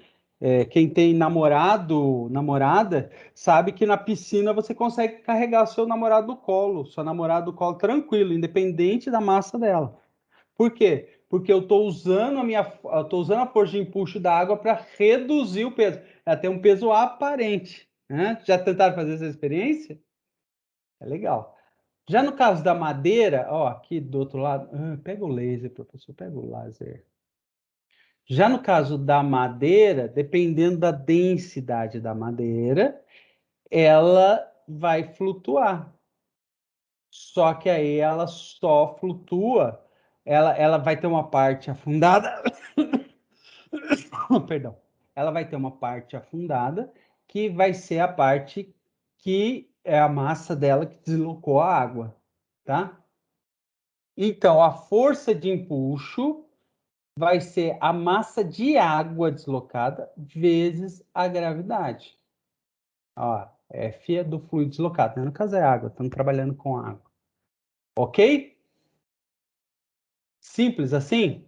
Quem tem namorado, namorada, sabe que na piscina você consegue carregar seu namorado no colo, sua namorada no colo tranquilo, independente da massa dela. Por quê? Porque eu estou usando a força de empuxo da água para reduzir o peso. Ela tem um peso aparente, né? Já tentaram fazer essa experiência? É legal. Já no caso da madeira, ó, aqui do outro lado, pega o laser, professor, pega o laser. Já no caso da madeira, dependendo da densidade da madeira, ela vai flutuar. Só que aí ela só flutua, ela vai ter uma parte afundada, perdão, ela vai ter uma parte afundada que vai ser a parte que é a massa dela que deslocou a água, tá? Então, a força de empuxo vai ser a massa de água deslocada vezes a gravidade. Ó, F é do fluido deslocado, né? No caso é água, estamos trabalhando com água. Ok? Simples assim?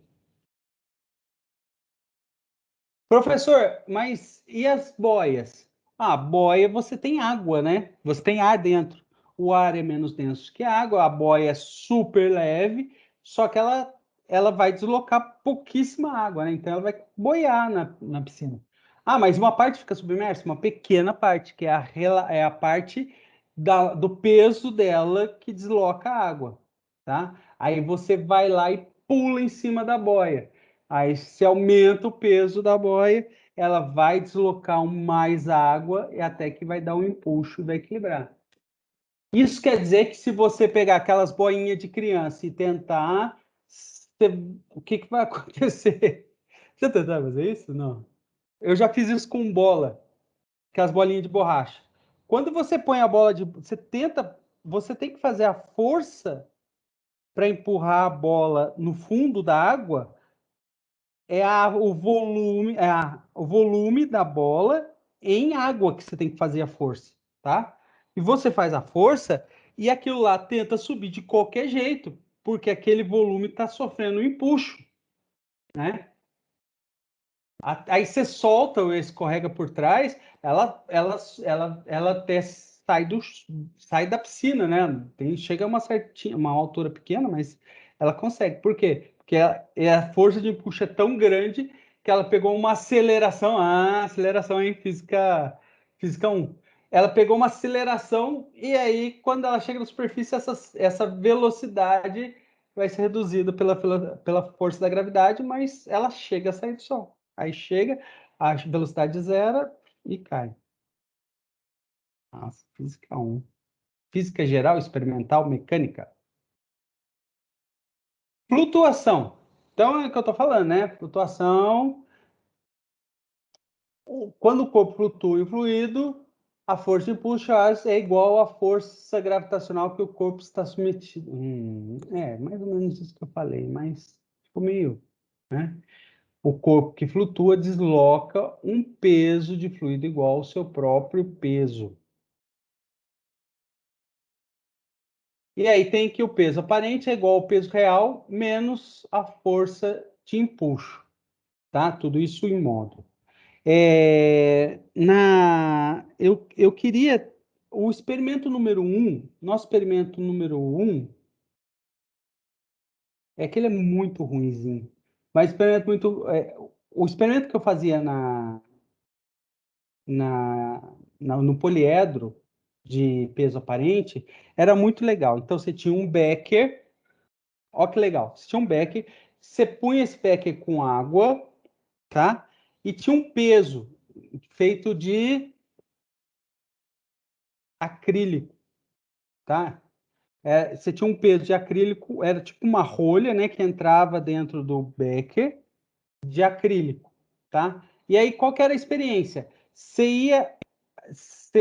Professor, mas e as boias? Ah, boia você tem água, né? Você tem ar dentro. O ar é menos denso que a água, a boia é super leve, só que ela vai deslocar pouquíssima água, né? Então ela vai boiar na piscina. Ah, mas uma parte fica submersa? Uma pequena parte, que é é a parte do peso dela que desloca a água, tá? Aí você vai lá e pula em cima da boia. Aí, se aumenta o peso da boia, ela vai deslocar mais água e até que vai dar um empuxo, vai equilibrar. Isso quer dizer que se você pegar aquelas boinhas de criança e tentar, o que vai acontecer? Você tentou fazer isso? Não. Eu já fiz isso com bola, que é as bolinhas de borracha. Quando você põe a bola de, você tem que fazer a força para empurrar a bola no fundo da água o volume da bola em água que você tem que fazer a força, tá? E você faz a força e aquilo lá tenta subir de qualquer jeito, porque aquele volume está sofrendo um empuxo, né? Aí você solta ou escorrega por trás, ela até sai da piscina, né? Chega a uma altura pequena, mas ela consegue. Por quê? Porque a força de empuxo é tão grande que ela pegou uma aceleração. Ah, aceleração em física 1. Ela pegou uma aceleração e aí, quando ela chega na superfície, essa velocidade vai ser reduzida pela força da gravidade, mas ela chega a sair do sol. Aí chega, a velocidade zero e cai. Nossa, física 1. Física geral, experimental, mecânica. Flutuação. Então é o que eu estou falando, né? Flutuação. Quando o corpo flutua em fluido, a força de impulso é igual à força gravitacional que o corpo está submetido. Mais ou menos isso que eu falei, mas ficou meio, né? O corpo que flutua desloca um peso de fluido igual ao seu próprio peso. E aí tem que o peso aparente é igual ao peso real menos a força de empuxo, tá? Tudo isso em módulo. Eu queria o experimento número 1, nosso experimento número 1, é que ele é muito ruinzinho. Mas o experimento que eu fazia no poliedro, de peso aparente, era muito legal. Então, você tinha um becker, ó que legal, você tinha um becker, você punha esse becker com água, tá? E tinha um peso feito de acrílico, tá? Você tinha um peso de acrílico, era tipo uma rolha, né, que entrava dentro do becker de acrílico, tá? E aí, qual que era a experiência? Você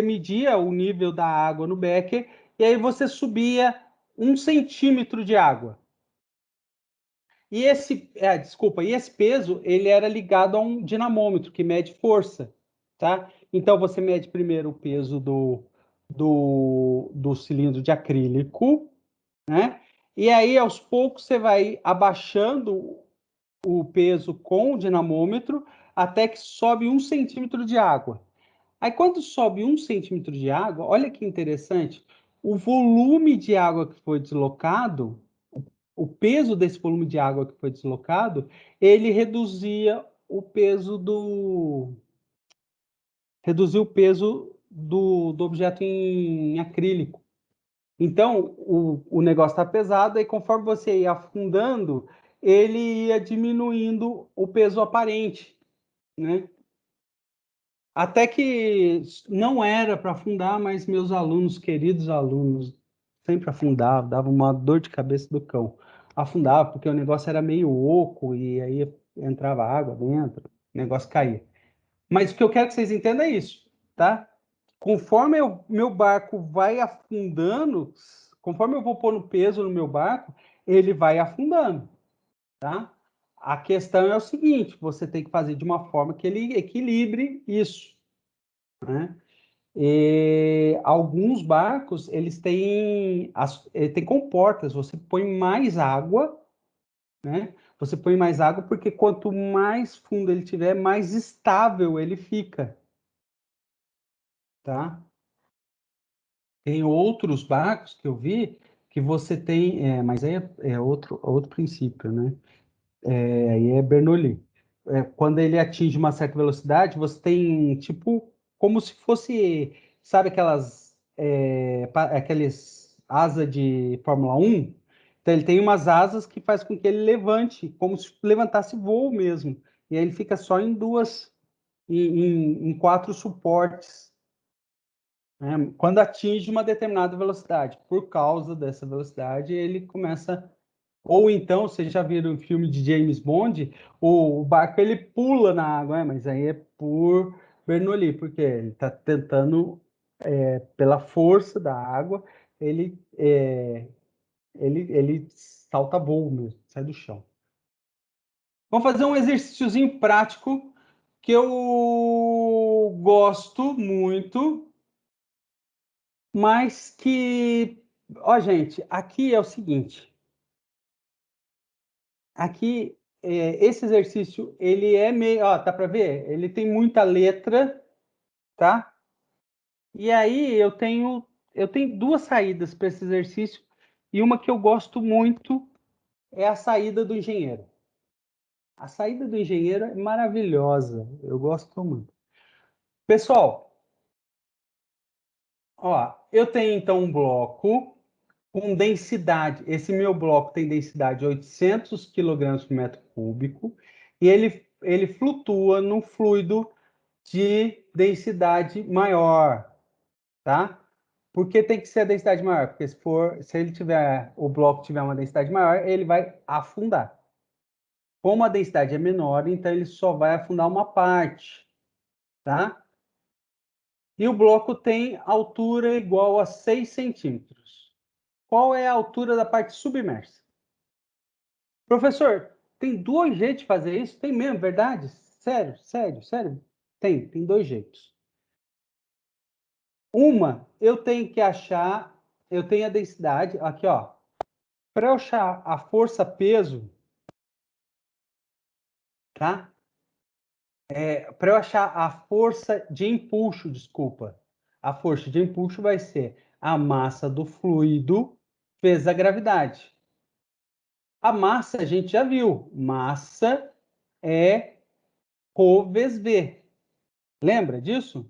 media o nível da água no becker e aí você subia 1 centímetro de água. E e esse peso, ele era ligado a um dinamômetro que mede força, tá? Então, você mede primeiro o peso do cilindro de acrílico, né? E aí, aos poucos, você vai abaixando o peso com o dinamômetro até que sobe 1 centímetro de água. Aí, quando sobe 1 centímetro de água, olha que interessante, o volume de água que foi deslocado, o peso desse volume de água que foi deslocado, ele reduziu o peso do objeto em acrílico. Então, o negócio está pesado, e conforme você ia afundando, ele ia diminuindo o peso aparente, né? Até que não era para afundar, mas meus alunos, queridos alunos, sempre afundavam, dava uma dor de cabeça do cão. Afundava porque o negócio era meio oco e aí entrava água dentro, o negócio caía. Mas o que eu quero que vocês entendam é isso, tá? Conforme meu barco vai afundando, conforme eu vou pondo peso no meu barco, ele vai afundando, tá? A questão é o seguinte, você tem que fazer de uma forma que ele equilibre isso, né? E alguns barcos, eles têm comportas, você põe mais água, né? Você põe mais água porque quanto mais fundo ele tiver, mais estável ele fica, tá? Tem outros barcos que eu vi que você tem, mas aí é outro princípio, né? Aí é Bernoulli. Quando ele atinge uma certa velocidade, você tem tipo como se fosse, sabe aqueles asa de Fórmula 1. Então ele tem umas asas que faz com que ele levante, como se levantasse voo mesmo. E aí ele fica só em em quatro suportes, né? Quando atinge uma determinada velocidade. Por causa dessa velocidade, ele começa. Ou então, vocês já viram o filme de James Bond, o barco ele pula na água, né? Mas aí é por Bernoulli, porque ele está tentando, pela força da água, ele salta voo mesmo, sai do chão. Vamos fazer um exercíciozinho prático que eu gosto muito, mas que, ó, gente, aqui é o seguinte, aqui esse exercício ele é meio, ó, tá para ver? Ele tem muita letra, tá? E aí eu tenho duas saídas para esse exercício e uma que eu gosto muito é a saída do engenheiro. A saída do engenheiro é maravilhosa, eu gosto muito. Pessoal, ó, eu tenho então um bloco com densidade. Esse meu bloco tem densidade de 800 kg por metro cúbico e ele flutua num fluido de densidade maior, tá? Por que tem que ser a densidade maior? Porque o bloco tiver uma densidade maior, ele vai afundar. Como a densidade é menor, então ele só vai afundar uma parte, tá? E o bloco tem altura igual a 6 centímetros. Qual é a altura da parte submersa? Professor, tem dois jeitos de fazer isso? Tem mesmo, verdade? Sério, sério, sério? Tem dois jeitos. Uma, eu tenho a densidade, aqui ó, para eu achar a força-peso, tá? Para eu achar a força de impulso, desculpa. A força de impulso vai ser a massa do fluido vezes a gravidade. A massa a gente já viu. Massa é Rho vezes V. Lembra disso?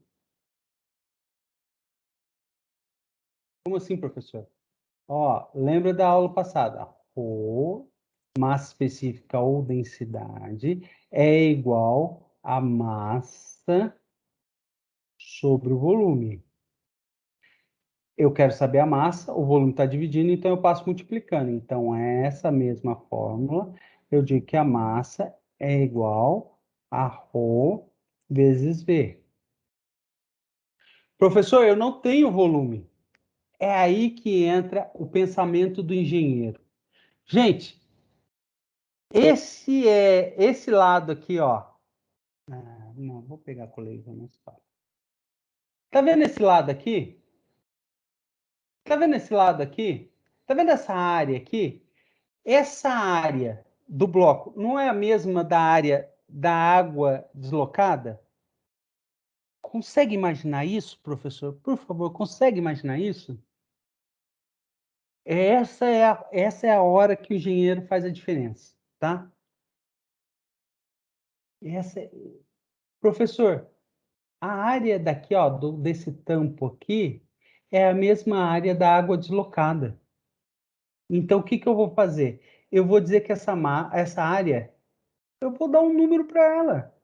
Como assim, professor? Ó, lembra da aula passada? Rho, massa específica ou densidade, é igual a massa sobre o volume. Eu quero saber a massa, o volume está dividindo, então eu passo multiplicando. Então, essa mesma fórmula, eu digo que a massa é igual a ρ vezes V. Professor, eu não tenho volume. É aí que entra o pensamento do engenheiro. Gente, esse lado aqui, ó. Não, vou pegar a coleira, não fala. Tá vendo esse lado aqui? Tá vendo esse lado aqui? Tá vendo essa área aqui? Essa área do bloco não é a mesma da área da água deslocada? Consegue imaginar isso, professor? Por favor, consegue imaginar isso? Essa é a hora que o engenheiro faz a diferença, tá? Essa é... Professor, a área daqui, ó, desse tampo aqui, é a mesma área da água deslocada. Então, o que que eu vou fazer? Eu vou dizer que essa área, eu vou dar um número para ela.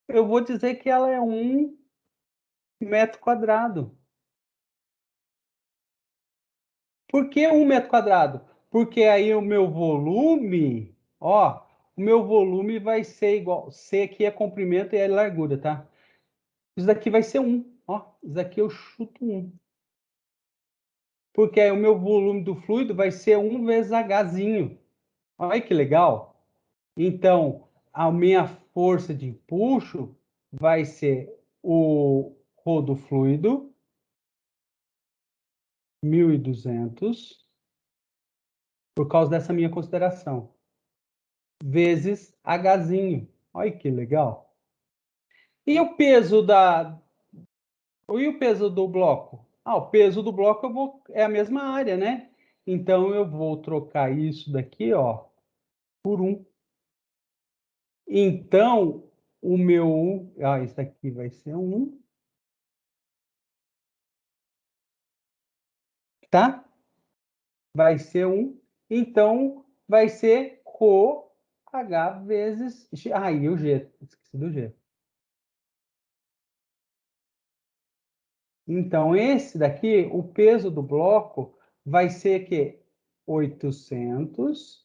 Eu vou dizer que ela é 1 metro quadrado. Por que 1 metro quadrado? Porque aí o meu volume, ó, o meu volume vai ser igual. C aqui é comprimento e é largura, tá? Isso daqui vai ser 1, ó. Isso daqui eu chuto 1. Porque aí o meu volume do fluido vai ser 1 vezes Hzinho. Olha que legal. Então, a minha força de empuxo vai ser o ρ do fluido, 1.200, por causa dessa minha consideração, vezes Hzinho. Olha que legal. E o peso do bloco? O peso do bloco é a mesma área, né? Então eu vou trocar isso daqui, ó, por 1. Então, o meu, isso aqui vai ser 1, tá? Vai ser 1. Então, vai ser ρh vezes G. E o G, esqueci do G. Então, esse daqui, o peso do bloco vai ser que 800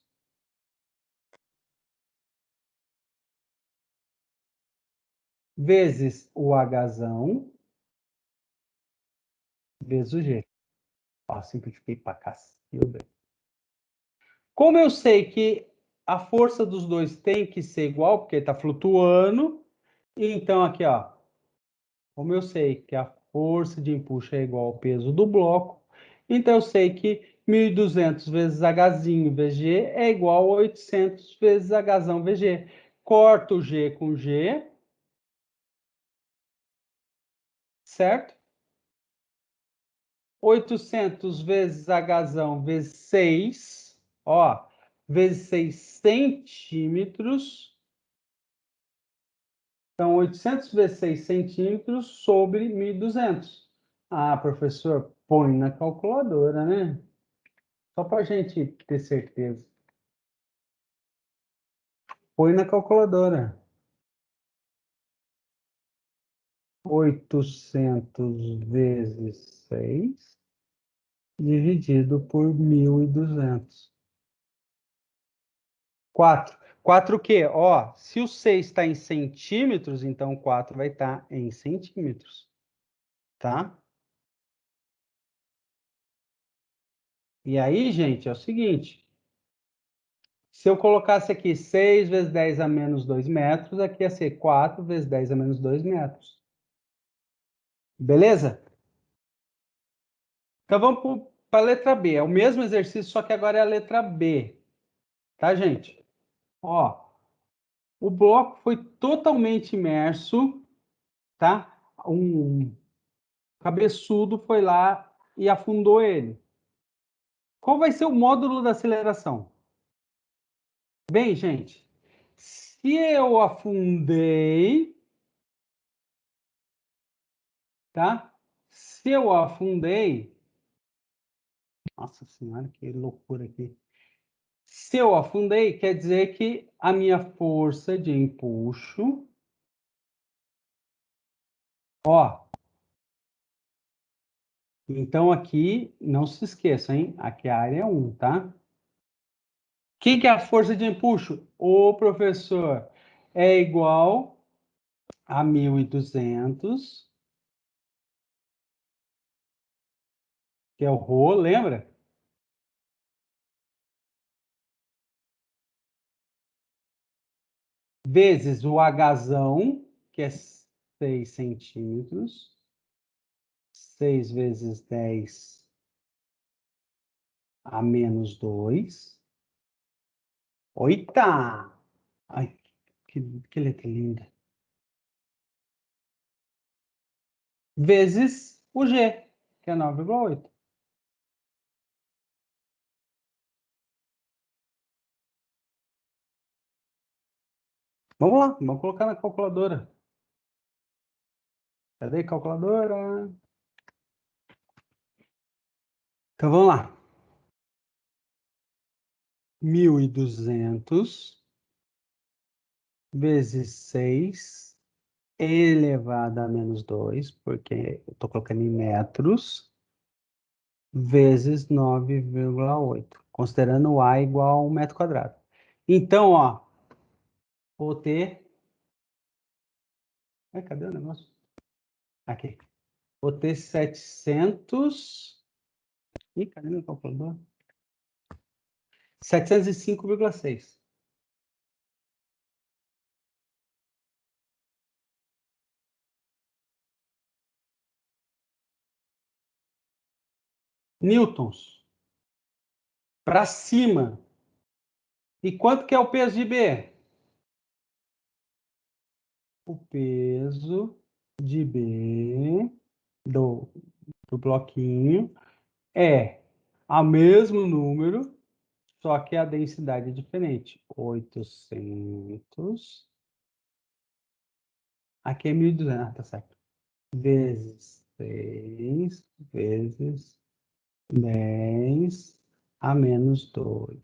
vezes o Hzão vezes o G. Simplifiquei pra cacilda. Como eu sei que a força dos dois tem que ser igual, porque está flutuando, então aqui, ó, como eu sei que a força de empuxo é igual ao peso do bloco, então eu sei que 1.200 vezes Hzinho vezes G é igual a 800 vezes Hzão vezes G. Corto G com G, certo? 800 vezes Hzão vezes 6, ó, vezes 6 centímetros. Então, 800 vezes 6 centímetros sobre 1.200. Professor, põe na calculadora, né? Só para a gente ter certeza. Põe na calculadora. 800 vezes 6 dividido por 1.200. 4. 4 o quê? Ó, se o 6 está em centímetros, então o 4 vai estar em centímetros. Tá? E aí, gente, é o seguinte. Se eu colocasse aqui 6 vezes 10 a menos 2 metros, aqui ia ser 4 vezes 10 a menos 2 metros. Beleza? Então vamos para a letra B. É o mesmo exercício, só que agora é a letra B. Tá, gente? Ó, o bloco foi totalmente imerso, tá? Um cabeçudo foi lá e afundou ele. Qual vai ser o módulo da aceleração? Bem, gente, se eu afundei, tá? Se eu afundei, Nossa senhora, que loucura aqui. Se eu afundei, quer dizer que a minha força de empuxo... Ó. Então, aqui, não se esqueça, hein? Aqui a área é 1, tá? O que é a força de empuxo? Ô, professor, é igual a 1.200, que é o Rho, lembra? Vezes o Hzão, que é 6 centímetros. 6 vezes 10 a menos 2. Oita! Ai, que letra linda. Vezes o G, que é 9,8. Vamos lá, vamos colocar na calculadora. Cadê a calculadora? Então vamos lá. 1.200 vezes 6 elevado a menos 2, porque eu estou colocando em metros, vezes 9,8, considerando o A igual a 1 metro quadrado. Então, ó, vou ter... cadê o negócio? Aqui. Vou ter 700... Ih, cadê meu calculador? 705,6. Newtons. Para cima. E quanto que é o peso de B? O peso de B do bloquinho é o mesmo número, só que a densidade é diferente. 800. Aqui é 1.200, tá certo. Vezes 6, vezes 10 a menos 2,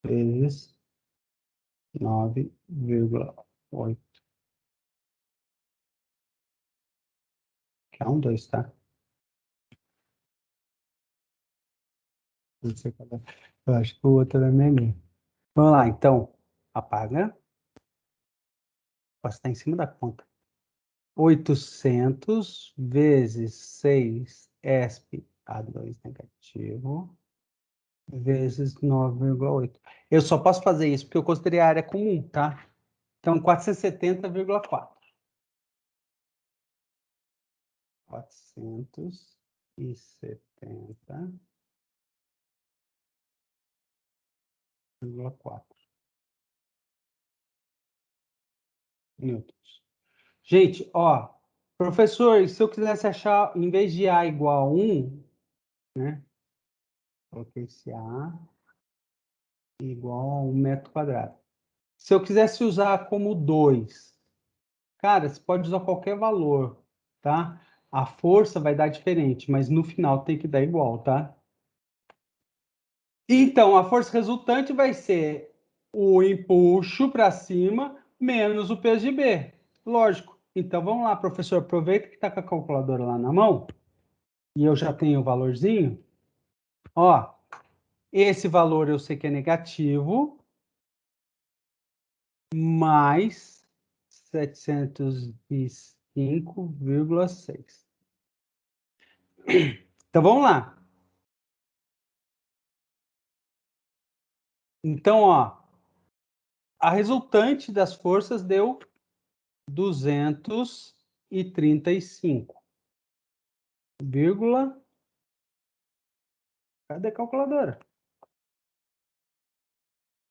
vezes 9,8. Que é 2, tá? Não sei qual é. Eu acho que o outro é melhor. Vamos lá, então. Apaga. Posso estar em cima da conta. 800 vezes 6 ESP A2 negativo vezes 9,8. Eu só posso fazer isso porque eu considerei a área comum, tá? Então, 470,4. 470,4 newtons. Gente, ó, professor, se eu quisesse achar, em vez de A igual a 1, né? Coloquei esse A igual a 1 metro quadrado. Se eu quisesse usar como 2, cara, você pode usar qualquer valor, tá? A força vai dar diferente, mas no final tem que dar igual, tá? Então, a força resultante vai ser o empuxo para cima menos o peso de B. Lógico. Então, vamos lá, professor. Aproveita que está com a calculadora lá na mão e eu já tenho o valorzinho. Ó, esse valor eu sei que é negativo, mais 705,6. Então, vamos lá. Então, ó, a resultante das forças deu 235. Vírgula. Cadê a calculadora?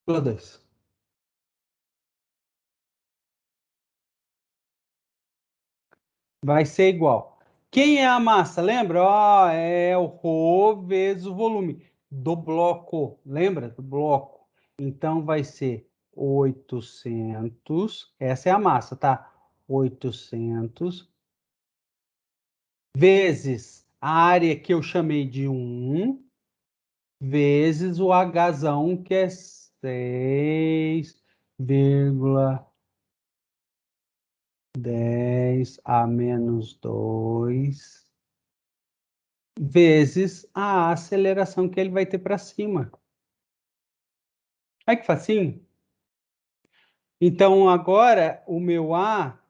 2. Vai ser igual. Quem é a massa? Lembra? Ó, é o Rho vezes o volume do bloco. Lembra? Do bloco. Então, vai ser 800. Essa é a massa, tá? 800 vezes a área que eu chamei de 1 vezes o Hzão, que é 6,10 a menos 2 vezes a aceleração que ele vai ter para cima. Olha que facinho. Então, agora, o meu A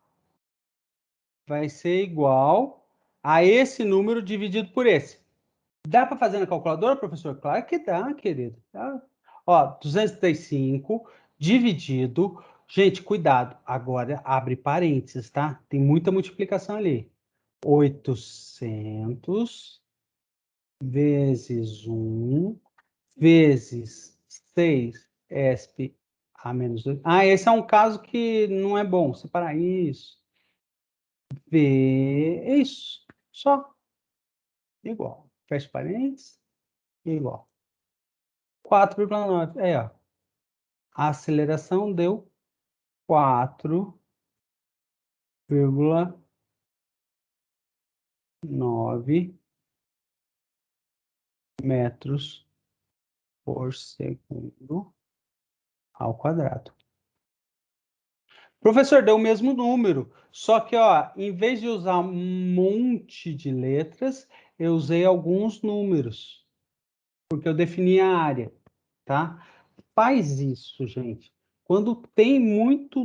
vai ser igual a esse número dividido por esse. Dá para fazer na calculadora, professor? Claro que dá, querido. Tá? Ó, 235 dividido... Gente, cuidado. Agora, abre parênteses, tá? Tem muita multiplicação ali. 800 vezes 1 vezes 6 ESP a menos 2. Ah, esse é um caso que não é bom. Separar isso. Isso. Só. Igual. Fecha parênteses. Igual. 4,9. Aí, ó. A aceleração deu 4,9 metros por segundo ao quadrado. Professor, deu o mesmo número, só que, ó, em vez de usar um monte de letras, eu usei alguns números, porque eu defini a área, tá? Faz isso, gente. Quando tem muita,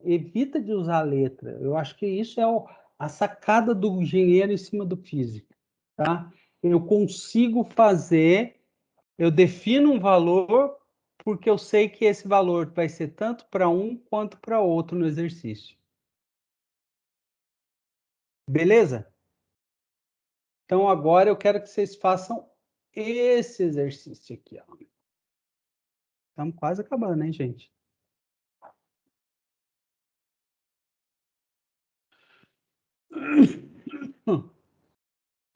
evita de usar letra. Eu acho que isso é a sacada do engenheiro em cima do físico, tá? Eu consigo fazer, eu defino um valor porque eu sei que esse valor vai ser tanto para um quanto para outro no exercício. Beleza? Então agora eu quero que vocês façam esse exercício aqui, ó. Estamos quase acabando, hein, gente?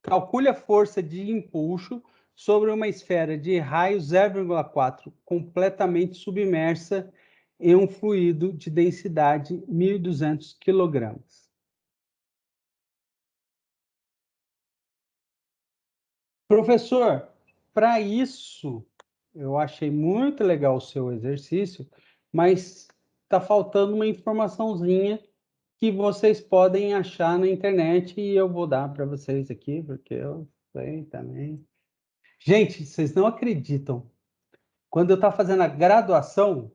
Calcule a força de empuxo sobre uma esfera de raio 0,4 completamente submersa em um fluido de densidade 1.200 kg. Professor, para isso, eu achei muito legal o seu exercício, mas está faltando uma informaçãozinha que vocês podem achar na internet e eu vou dar para vocês aqui, porque eu sei também. Gente, vocês não acreditam. Quando eu estava fazendo a graduação,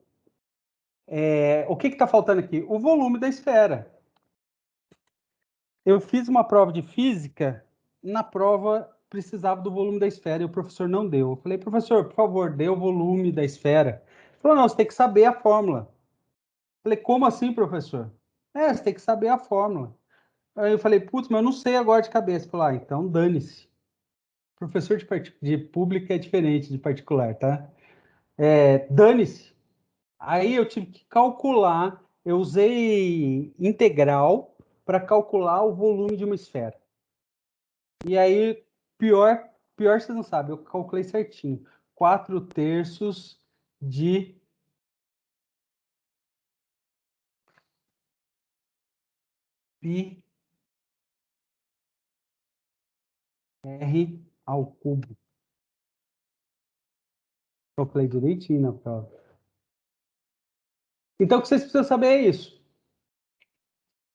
o que está faltando aqui? O volume da esfera. Eu fiz uma prova de física, na prova precisava do volume da esfera e o professor não deu. Eu falei, professor, por favor, dê o volume da esfera. Ele falou, não, você tem que saber a fórmula. Eu falei, como assim, professor? Você tem que saber a fórmula. Aí eu falei, putz, mas eu não sei agora de cabeça. Ele falou, então dane-se. Professor de pública é diferente de particular, tá? Dane-se. Aí eu tive que calcular, eu usei integral para calcular o volume de uma esfera. E aí, pior vocês não sabem, eu calculei certinho. 4/3 de πr ao cubo. Calculei direitinho na prova. Então, o que vocês precisam saber é isso.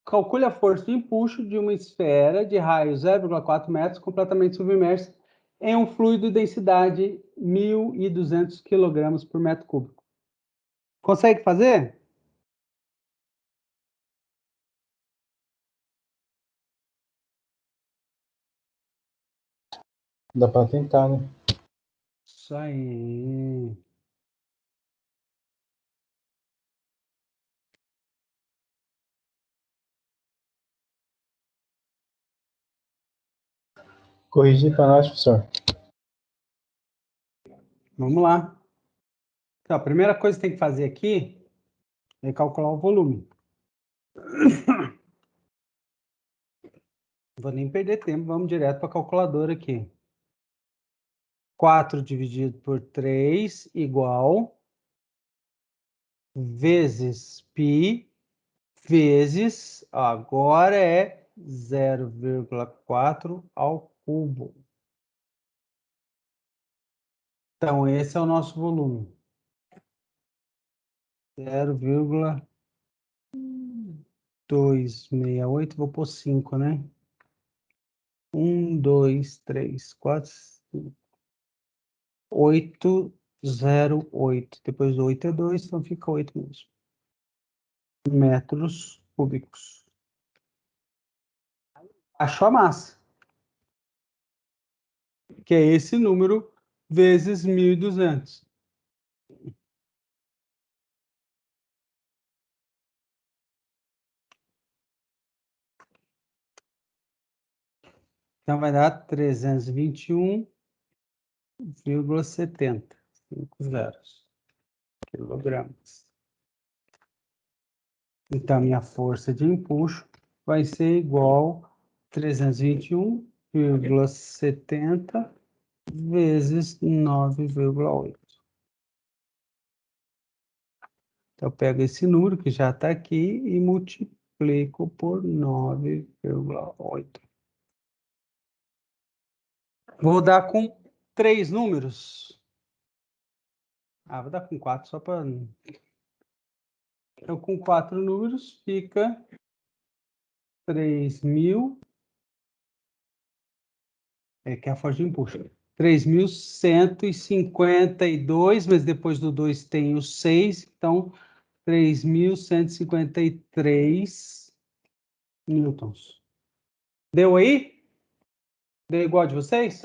Calcule a força de empuxo de uma esfera de raio 0,4 metros completamente submersa em um fluido de densidade 1.200 kg por metro cúbico. Consegue fazer? Dá para tentar, né? Isso aí. Corrigir para nós, professor. Vamos lá. Então, a primeira coisa que tem que fazer aqui é calcular o volume. Não vou nem perder tempo, vamos direto para a calculadora aqui. 4 dividido por 3 igual vezes π vezes, agora é 0,4 ao cubo. Então, esse é o nosso volume. 0,268, vou pôr 5, né? 1, 2, 3, 4, 5. 808. Depois do 8 é 2, então fica 8 mesmo. Metros cúbicos. Achou a massa. Que é esse número vezes 1.200. Então vai dar 321,70. 5 zeros. Quilogramas. Então, minha força de empuxo vai ser igual a 321,70 vezes 9,8. Então, eu pego esse número que já está aqui e multiplico por 9,8. Vou dar com 3 números. Vou dar com 4 só para... Então, com 4 números, fica 3.000... que é a força de empuxo. 3.152, mas depois do 2 tem o 6, então 3.153 newtons. Deu aí? Deu igual a de vocês?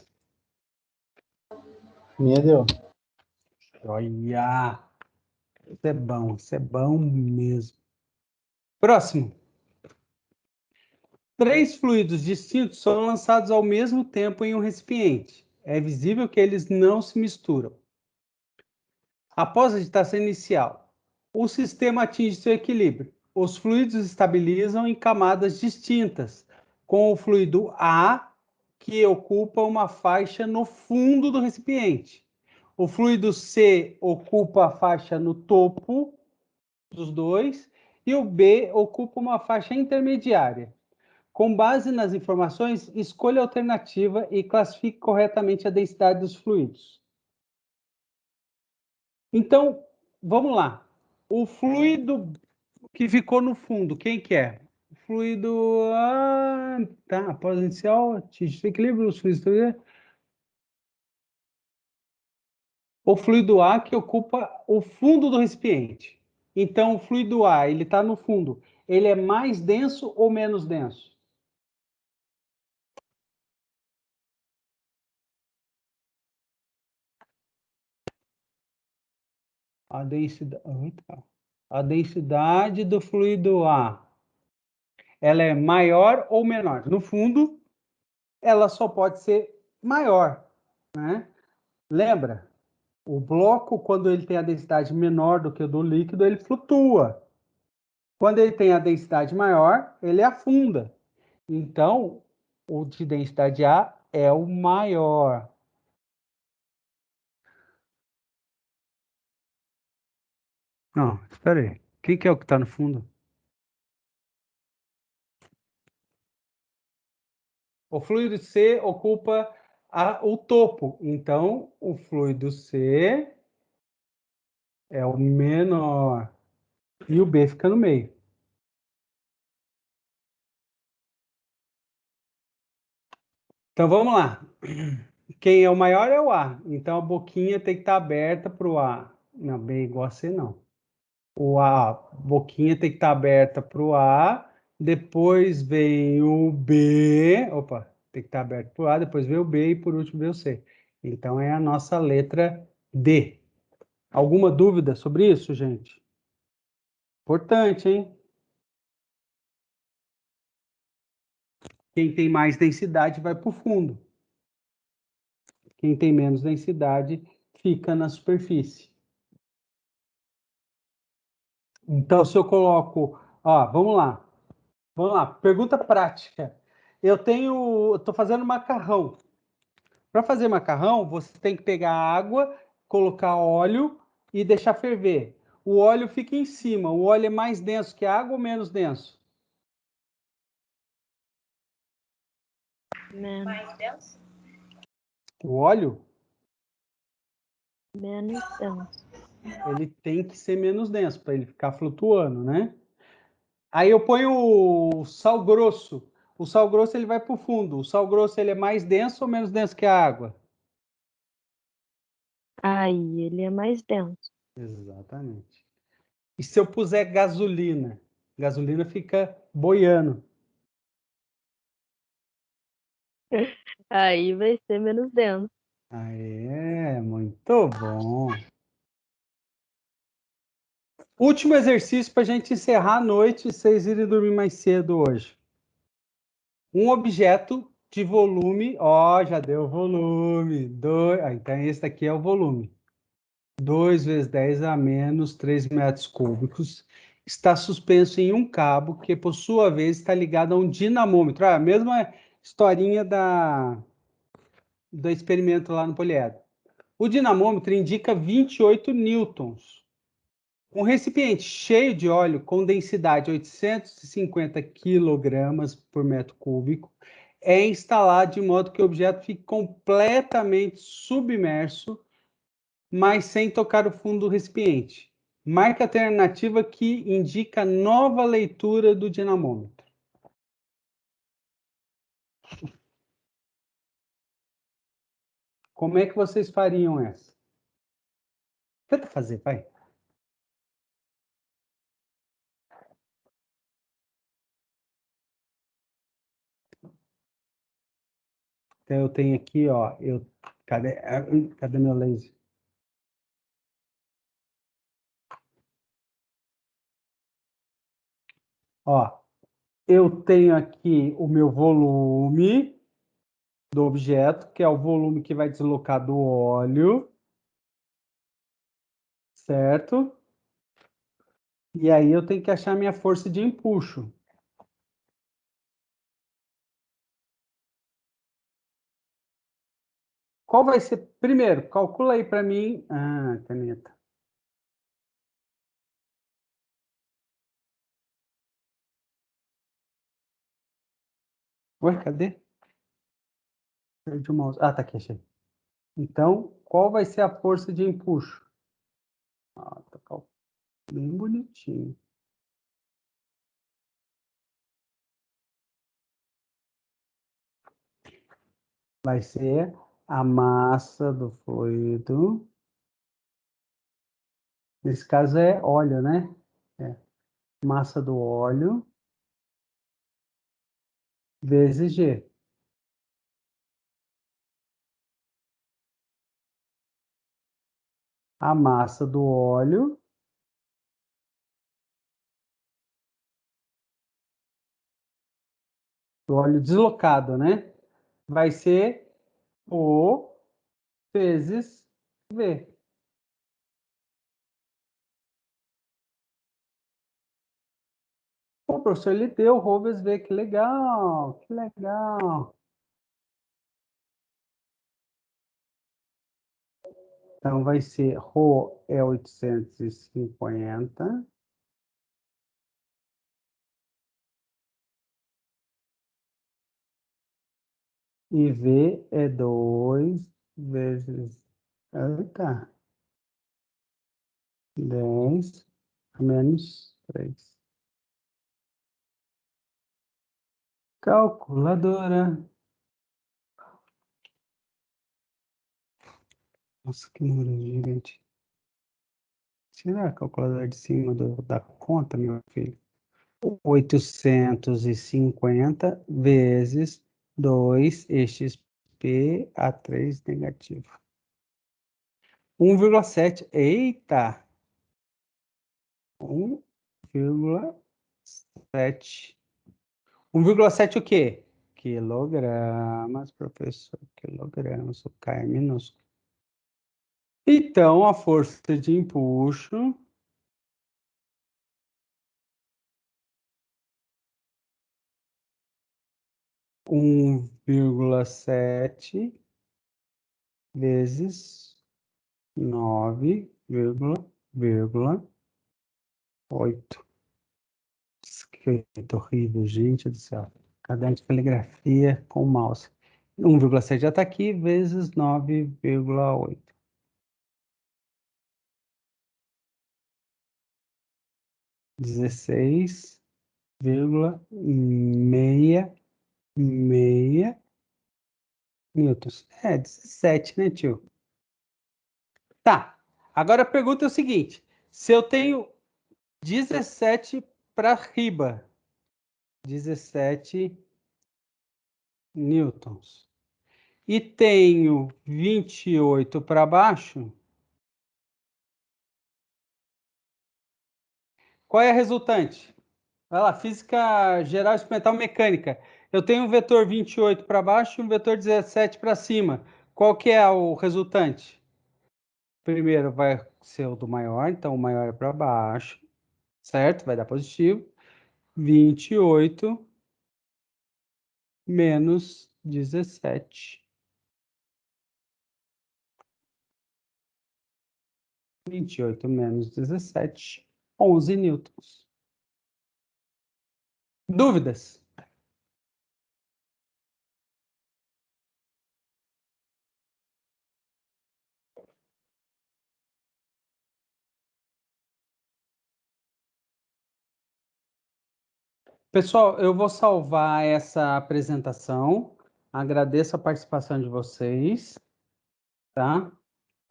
Minha deu. Olha! Isso é bom mesmo. Próximo. 3 fluidos distintos são lançados ao mesmo tempo em um recipiente. É visível que eles não se misturam. Após a agitação inicial, o sistema atinge seu equilíbrio. Os fluidos estabilizam em camadas distintas, com o fluido A, que ocupa uma faixa no fundo do recipiente. O fluido C ocupa a faixa no topo dos dois, e o B ocupa uma faixa intermediária. Com base nas informações, escolha a alternativa e classifique corretamente a densidade dos fluidos. Então, vamos lá. O fluido que ficou no fundo, quem que é? O fluido tá, após inicial, atinge o equilíbrio, os fluidos... O fluido A que ocupa o fundo do recipiente. Então, o fluido A, ele está no fundo. Ele é mais denso ou menos denso? A densidade do fluido A, ela é maior ou menor? No fundo, ela só pode ser maior, né? Lembra? O bloco, quando ele tem a densidade menor do que o do líquido, ele flutua. Quando ele tem a densidade maior, ele afunda. Então, o de densidade A é o maior. Não, espera aí. Quem que é o que está no fundo? O fluido C ocupa o topo. Então, o fluido C é o menor. E o B fica no meio. Então, vamos lá. Quem é o maior é o A. Então, a boquinha tem que estar aberta para o A. Não, B é igual a C, não. A boquinha tem que estar aberta para o A. Depois vem o B. Opa, tem que estar aberto para o A. Depois vem o B e por último vem o C. Então, é a nossa letra D. Alguma dúvida sobre isso, gente? Importante, hein? Quem tem mais densidade vai para o fundo. Quem tem menos densidade fica na superfície. Então, se eu coloco... vamos lá. Vamos lá. Pergunta prática. Eu estou fazendo macarrão. Para fazer macarrão, você tem que pegar água, colocar óleo e deixar ferver. O óleo fica em cima. O óleo é mais denso que a água ou menos denso? Menos. Mais denso? O óleo, Menos denso. ele tem que ser menos denso para ele ficar flutuando, né? Aí eu ponho o sal grosso. O sal grosso ele vai para o fundo. O sal grosso ele é mais denso ou menos denso que a água? Aí ele é mais denso. Exatamente. E se eu puser gasolina? Gasolina fica boiando. Aí vai ser menos denso. É, muito bom. Último exercício para a gente encerrar a noite e vocês irem dormir mais cedo hoje. Um objeto de volume, ó, já deu volume. Então esse daqui é o volume. 2 vezes 10 a menos 3 metros cúbicos. Está suspenso em um cabo que, por sua vez, está ligado a um dinamômetro. A mesma historinha do experimento lá no poliedro. O dinamômetro indica 28 newtons. Um recipiente cheio de óleo com densidade 850 quilogramas por metro cúbico é instalado de modo que o objeto fique completamente submerso, mas sem tocar o fundo do recipiente. Marque a alternativa que indica nova leitura do dinamômetro. Como é que vocês fariam essa? Tenta fazer, vai. Então, eu tenho aqui, ó, cadê meu laser? Ó, eu tenho aqui o meu volume do objeto, que é o volume que vai deslocar do óleo, certo? E aí eu tenho que achar minha força de empuxo. Qual vai ser? Primeiro, calcula aí para mim. Ah, caneta. Ué, cadê? Perdi o mouse. Ah, tá aqui, achei. Então, qual vai ser a força de empuxo? Ah, tá bem bonitinho. Vai ser a massa do fluido. Nesse caso é óleo, né? É. Massa do óleo vezes G. A massa do óleo deslocado, né? Vai ser O vezes V. Pô, professor, ele deu Rho vezes V, que legal, que legal. Então, vai ser Rho é 850 e V é 2 vezes, eita, 10 menos 3. Calculadora. Nossa, que número gigante. Será a calculadora de cima da conta, meu filho? 850 vezes 2 a 3 negativo. 1,7. Eita! 1,7. 1,7 o quê? Quilogramas, professor. Quilogramas. O K é minúsculo. Então, a força de empuxo 1,7 vezes 9,8. Escrito horrível, gente do céu. Caderno de caligrafia com mouse. 1,7 já está aqui, vezes 9,8. Dezesseis vírgula meia newtons. 17, né, tio? Tá. Agora a pergunta é o seguinte: se eu tenho 17 para riba, 17 newtons, e tenho 28 para baixo, qual é a resultante? Vai lá, física geral experimental mecânica. Eu tenho um vetor 28 para baixo e um vetor 17 para cima. Qual que é o resultante? Primeiro vai ser o do maior, então o maior é para baixo, certo? Vai dar positivo. 28 menos 17. 28 menos 17, 11 newtons. Dúvidas? Pessoal, eu vou salvar essa apresentação. Agradeço a participação de vocês, tá?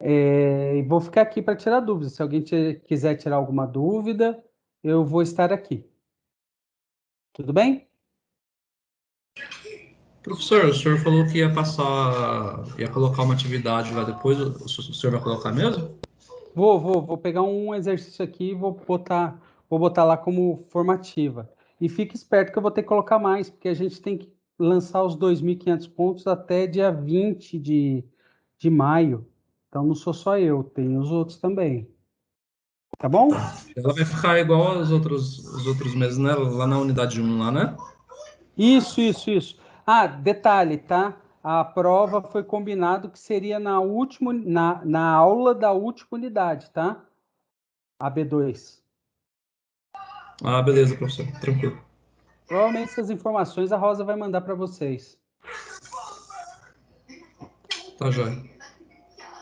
E vou ficar aqui para tirar dúvidas. Se alguém quiser tirar alguma dúvida, eu vou estar aqui. Tudo bem? Professor, o senhor falou que ia passar, ia colocar uma atividade lá depois, o senhor vai colocar mesmo? Vou pegar um exercício aqui e vou botar lá como formativa. E fique esperto que eu vou ter que colocar mais, porque a gente tem que lançar os 2.500 pontos até dia 20 de maio. Então não sou só eu, tem os outros também. Tá bom? Ela vai ficar igual os outros meses, né? Lá na unidade 1 lá, né? Isso. Ah, detalhe, tá? A prova foi combinado que seria na aula da última unidade, tá? A B2. Ah, beleza, professor. Tranquilo. Provavelmente essas informações a Rosa vai mandar para vocês. Tá, joia.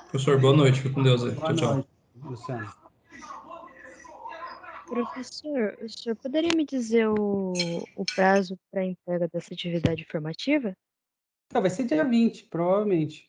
Professor, boa noite. Fique com Deus aí. Boa Tchau, tchau. noite, Luciano. Professor, o senhor poderia me dizer o prazo para entrega dessa atividade formativa? Então, vai ser dia 20, provavelmente.